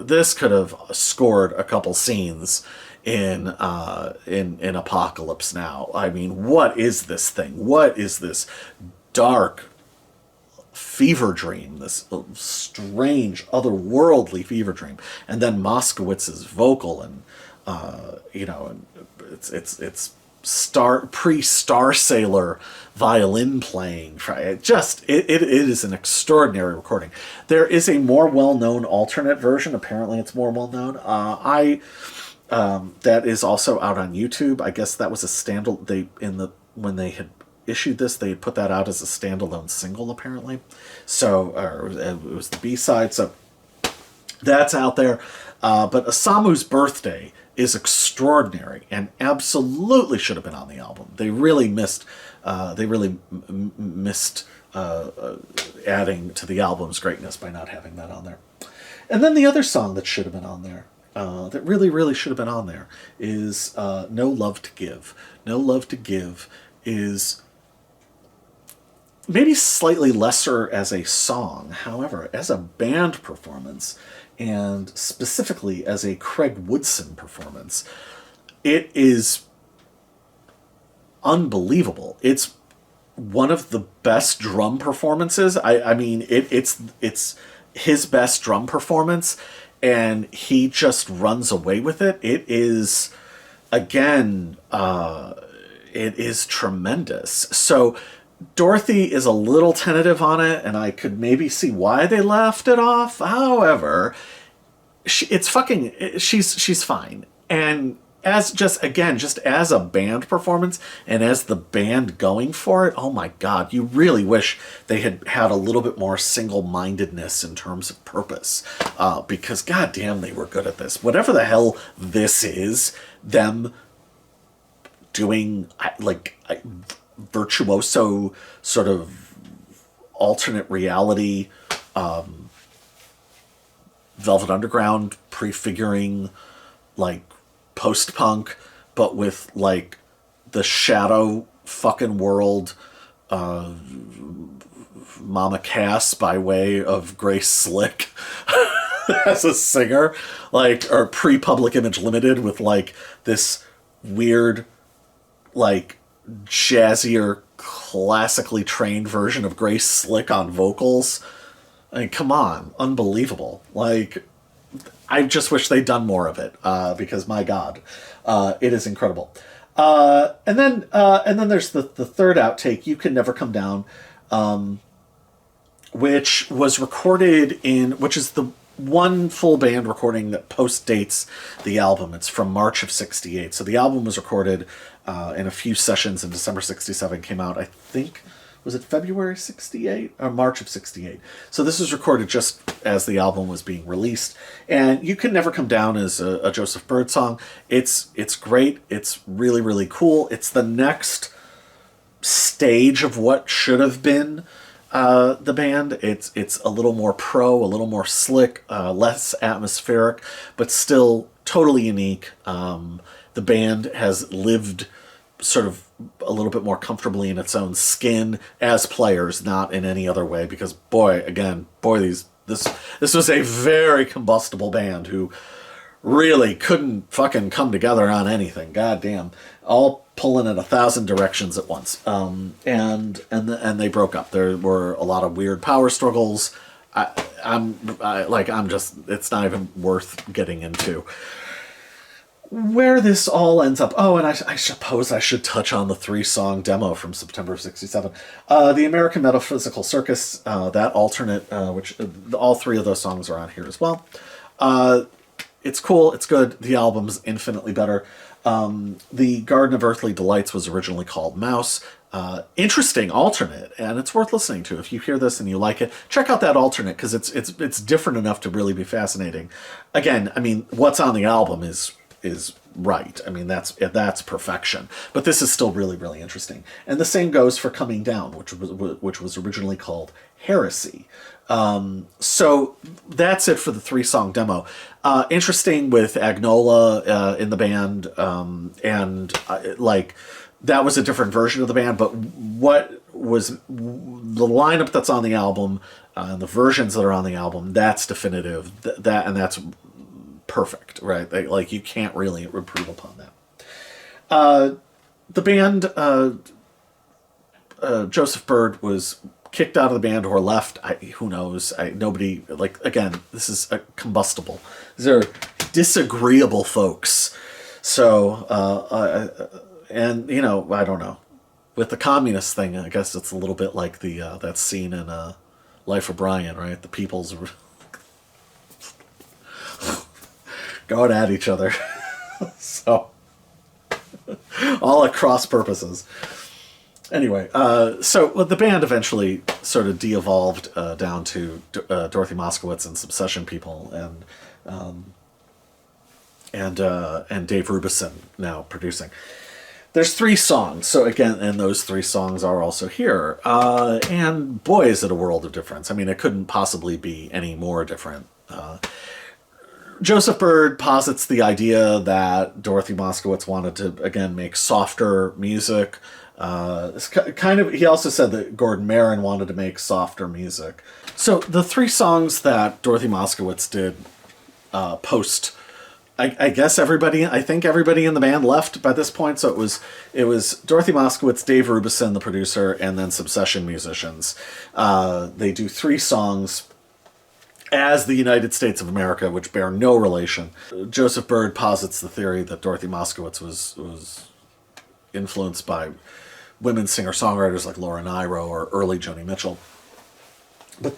This could have scored a couple scenes in Apocalypse Now. I mean, what is this thing? What is this dark fever dream, this strange, otherworldly fever dream, and then Moskowitz's vocal, and and it's Star Sailor violin playing. It is an extraordinary recording. There is a more well known alternate version. Apparently, it's more well known. That is also out on YouTube. I guess that was a when they had issued this, they put that out as a standalone single, apparently. So it was the B-side. So that's out there. But Osamu's Birthday is extraordinary and absolutely should have been on the album. They really missed. Missed adding to the album's greatness by not having that on there. And then the other song that should have been on there, that really, really should have been on there, is No Love to Give. No Love to Give is maybe slightly lesser as a song. However, as a band performance, and specifically as a Craig Woodson performance, it is unbelievable. It's one of the best drum performances. I mean, it's his best drum performance, and he just runs away with it. It is, again, it is tremendous. So Dorothy is a little tentative on it, and I could maybe see why they left it off. However, she's fine. And just as a band performance and as the band going for it, oh my God, you really wish they had had a little bit more single-mindedness in terms of purpose. Because goddamn, they were good at this. Whatever the hell this is, them doing virtuoso sort of alternate reality, Velvet Underground prefiguring like post-punk, but with like the Shadow fucking world, Mama Cass by way of Grace Slick as a singer, or pre-Public Image Limited with like this weird, like jazzier, classically trained version of Grace Slick on vocals. I mean, come on, unbelievable. I just wish they'd done more of it, because my God, it is incredible. And then there's the third outtake, You Can Never Come Down, which was recorded which is the one full band recording that post-dates the album. It's from March of 1968. So the album was recorded in a few sessions in December 1967, came out, I think, was it February 1968 or March of 1968? So this was recorded just as the album was being released. And You Can Never Come Down is a Joseph Byrd song. It's great. It's really, really cool. It's the next stage of what should have been the band. It's a little more pro, a little more slick, less atmospheric, but still totally unique. The band has lived sort of a little bit more comfortably in its own skin as players, not in any other way, because this was a very combustible band who really couldn't fucking come together on anything. Goddamn, all pulling in 1,000 directions at once. And they broke up. There were a lot of weird power struggles. It's not even worth getting into where this all ends up. Oh, and I suppose I should touch on the 3-song demo from September of 1967. The American Metaphysical Circus, that alternate, which all 3 of those songs are on here as well. It's cool, it's good, the album's infinitely better. The Garden of Earthly Delights was originally called Mouse. Interesting alternate, and it's worth listening to. If you hear this and you like it, check out that alternate, because it's different enough to really be fascinating. Again, I mean, what's on the album is right. I mean, that's perfection. But this is still really, really interesting. And the same goes for Coming Down, which was originally called Heresy. So that's it for the 3-song demo. Interesting with Agnola in the band, and that was a different version of the band. But what was the lineup that's on the album, and the versions that are on the album, that's definitive. That's perfect, right? You can't really improve upon that. The band Joseph Byrd was kicked out of the band or left. Who knows? Nobody, like, again, this is combustible. These are disagreeable folks. So, and, you know, I don't know. With the communist thing, I guess it's a little bit like the that scene in Life of Brian, right? The people's going at each other. So, all at cross purposes. Anyway, so the band eventually sort of de-evolved down to Dorothy Moskowitz and some session people, and Dave Rubison now producing. There's 3 songs, so again, and those 3 songs are also here. And boy, is it a world of difference. I mean, it couldn't possibly be any more different. Joseph Byrd posits the idea that Dorothy Moskowitz wanted to, again, make softer music. It's kind of. He also said that Gordon Marin wanted to make softer music. So the 3 songs that Dorothy Moskowitz did post, I guess I think everybody in the band left by this point. So it was Dorothy Moskowitz, Dave Rubison, the producer, and then some session musicians. They do 3 songs as the United States of America, which bear no relation. Joseph Byrd posits the theory that Dorothy Moskowitz was influenced by women singer-songwriters like Laura Nyro or early Joni Mitchell. But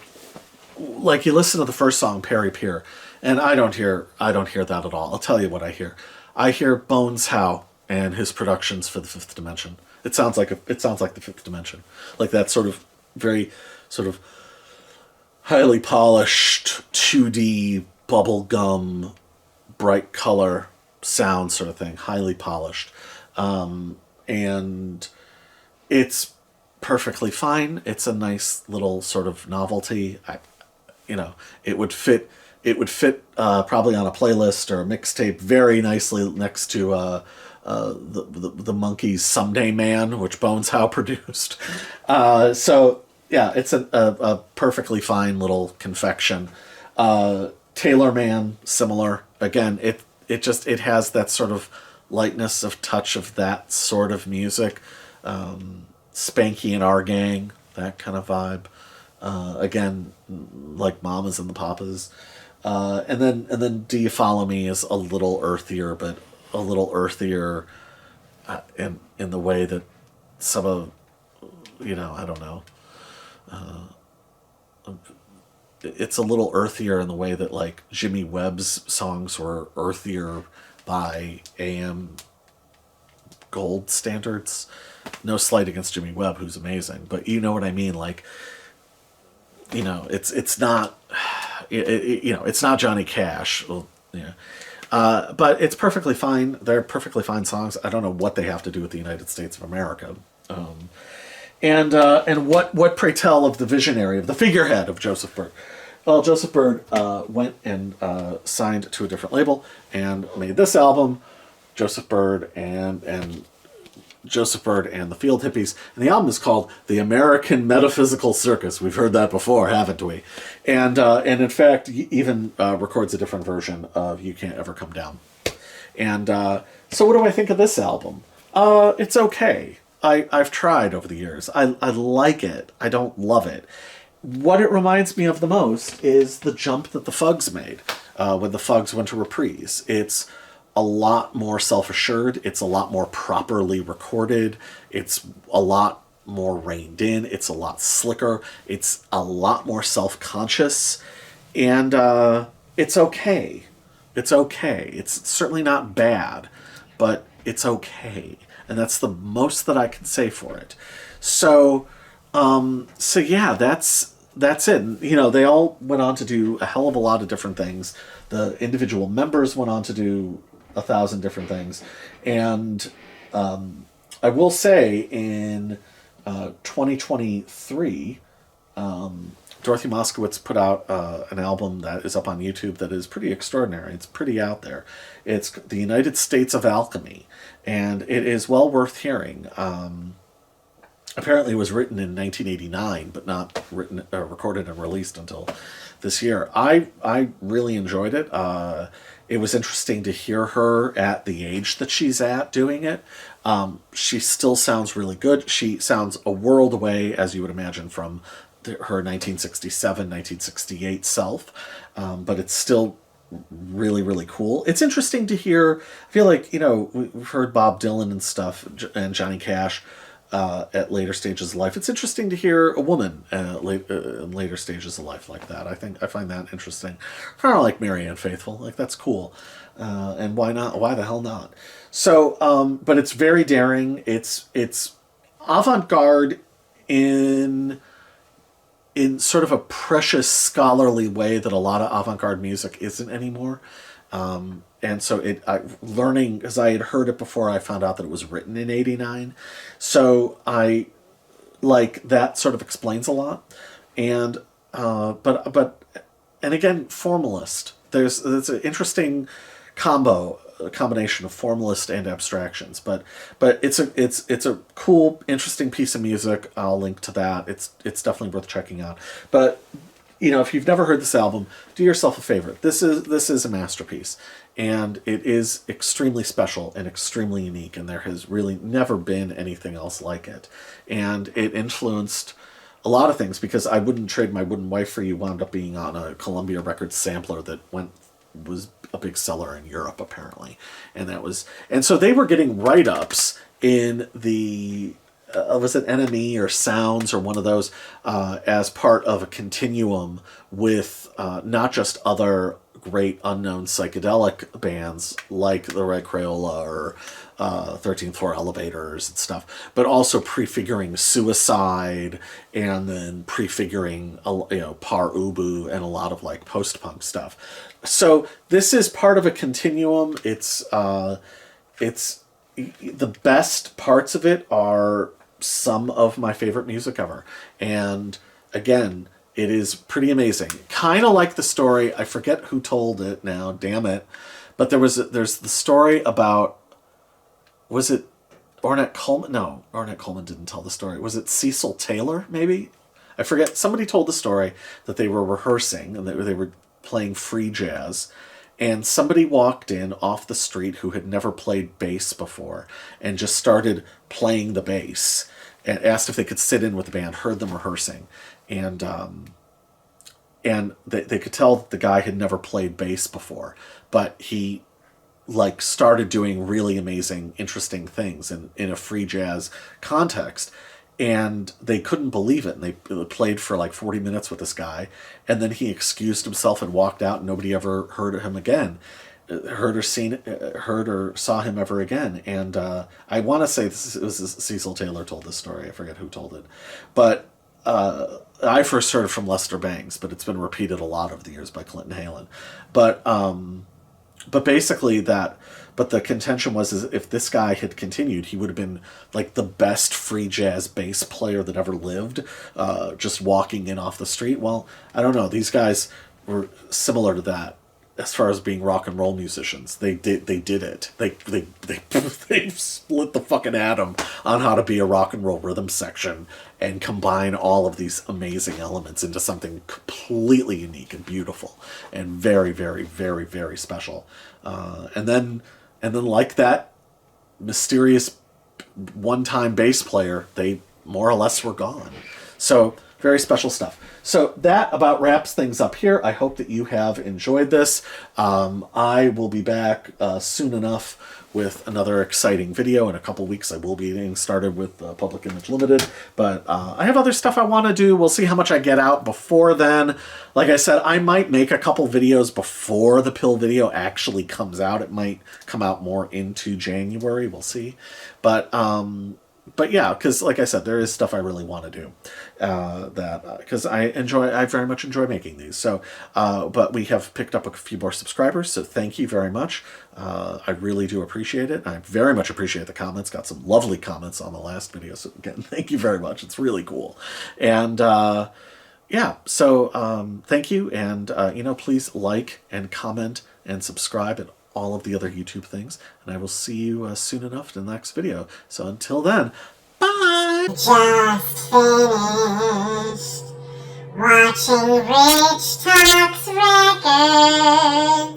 like, you listen to the first song, Perry Pier, and I don't hear that at all. I'll tell you what I hear. I hear Bones Howe and his productions for the Fifth Dimension. It sounds like the Fifth Dimension, like that sort of very sort of highly polished 2D bubblegum bright color sound sort of thing, highly polished. And it's perfectly fine. It's a nice little sort of novelty. It would fit probably on a playlist or a mixtape very nicely next to the Monkees' Someday Man, which Bones Howe produced. So yeah, it's a perfectly fine little confection. Taylor Man, similar. Again, it has that sort of lightness of touch of that sort of music. Spanky and Our Gang, that kind of vibe. Again, like Mamas and the Papas. And then Do You Follow Me is a little earthier, but a little earthier in the way that some of, I don't know. It's a little earthier in the way that, like, Jimmy Webb's songs were earthier by AM Gold standards. No slight against Jimmy Webb, who's amazing, but you know what I mean. Like, it's not, it's not Johnny Cash. Well, yeah. But it's perfectly fine. They're perfectly fine songs. I don't know what they have to do with the United States of America. And what pray tell of the visionary, of the figurehead of Joseph Byrd? Well, Joseph Byrd went and signed to a different label and made this album, Joseph Byrd and the Field Hippies. And the album is called The American Metaphysical Circus. We've heard that before, haven't we? And in fact, he even records a different version of You Can't Ever Come Down. And so what do I think of this album? It's okay. I've tried over the years. I like it. I don't love it. What it reminds me of the most is the jump that the Fugs made when the Fugs went to Reprise. It's a lot more self-assured. It's a lot more properly recorded. It's a lot more reined in. It's a lot slicker. It's a lot more self-conscious. And it's okay. It's okay. It's certainly not bad, but it's okay. And that's the most that I can say for it. So yeah, that's it. And, they all went on to do a hell of a lot of different things. The individual members went on to do 1,000 different things. And I will say in 2023, Dorothy Moskowitz put out an album that is up on YouTube that is pretty extraordinary. It's pretty out there. It's The United States of Alchemy, and it is well worth hearing. Apparently it was written in 1989, but not recorded and released until this year. I really enjoyed it. it was interesting to hear her at the age that she's at doing it. She still sounds really good. She sounds a world away, as you would imagine, from her 1967, 1968 self, but it's still really, really cool. It's interesting to hear. I feel like, we've heard Bob Dylan and stuff, and Johnny Cash at later stages of life. It's interesting to hear a woman in later stages of life like that. I find that interesting. Kind of like Marianne Faithfull. Like, that's cool. And why not? Why the hell not? So, but it's very daring. It's avant-garde in sort of a precious scholarly way that a lot of avant-garde music isn't anymore. And so learning, because I had heard it before I found out that it was written in 89. So that sort of explains a lot. And, and again, formalist. There's an interesting combination of formalist and abstractions, but it's a cool, interesting piece of music. I'll link to that. It's definitely worth checking out. But if you've never heard this album, do yourself a favor. This is a masterpiece, and it is extremely special and extremely unique, and there has really never been anything else like it. And it influenced a lot of things, because I Wouldn't Trade My Wooden Wife for You wound up being on a Columbia Records sampler that was a big seller in Europe, apparently. And so they were getting write-ups in the was it NME or Sounds or one of those, as part of a continuum with not just other great unknown psychedelic bands like the Red Crayola or 13th Floor Elevators and stuff, but also prefiguring Suicide, and then prefiguring Par Ubu and a lot of like post-punk stuff. So this is part of a continuum. It's the best parts of it are some of my favorite music ever. And again, it is pretty amazing. Kind of like the story, I forget who told it now, damn it. But there's the story about, was it Ornette Coleman? No, Ornette Coleman didn't tell the story. Was it Cecil Taylor, maybe? I forget. Somebody told the story that they were rehearsing and they were playing free jazz, and somebody walked in off the street who had never played bass before and just started playing the bass and asked if they could sit in with the band, heard them rehearsing, and they could tell that the guy had never played bass before, but he started doing really amazing, interesting things in a free jazz context. And they couldn't believe it. And they played for 40 minutes with this guy. And then he excused himself and walked out, and nobody ever heard of him again. Heard or saw him ever again. And I want to say it was Cecil Taylor told this story. I forget who told it. But I first heard it from Lester Bangs, but it's been repeated a lot over the years by Clinton Halen. But basically but the contention was, is if this guy had continued, he would have been the best free jazz bass player that ever lived, just walking in off the street. Well, I don't know. These guys were similar to that as far as being rock and roll musicians. They did it. They split the fucking atom on how to be a rock and roll rhythm section and combine all of these amazing elements into something completely unique and beautiful and very, very, very, very special. And then like that mysterious one-time bass player, they more or less were gone. So very special stuff. So that about wraps things up here. I hope that you have enjoyed this. I will be back soon enough with another exciting video. In a couple weeks, I will be getting started with Public Image Limited. But I have other stuff I want to do. We'll see how much I get out before then. Like I said, I might make a couple videos before the pill video actually comes out. It might come out more into January. We'll see. But yeah, because like I said, there is stuff I really want to do because I very much enjoy making these. So, but we have picked up a few more subscribers, so thank you very much. I really do appreciate it. I very much appreciate the comments. Got some lovely comments on the last video, so again, thank you very much. It's really cool. And yeah, so thank you, and please like and comment and subscribe and all of the other YouTube things, and I will see you soon enough in the next video. So until then, bye! Just finished watching Rich Talks Records.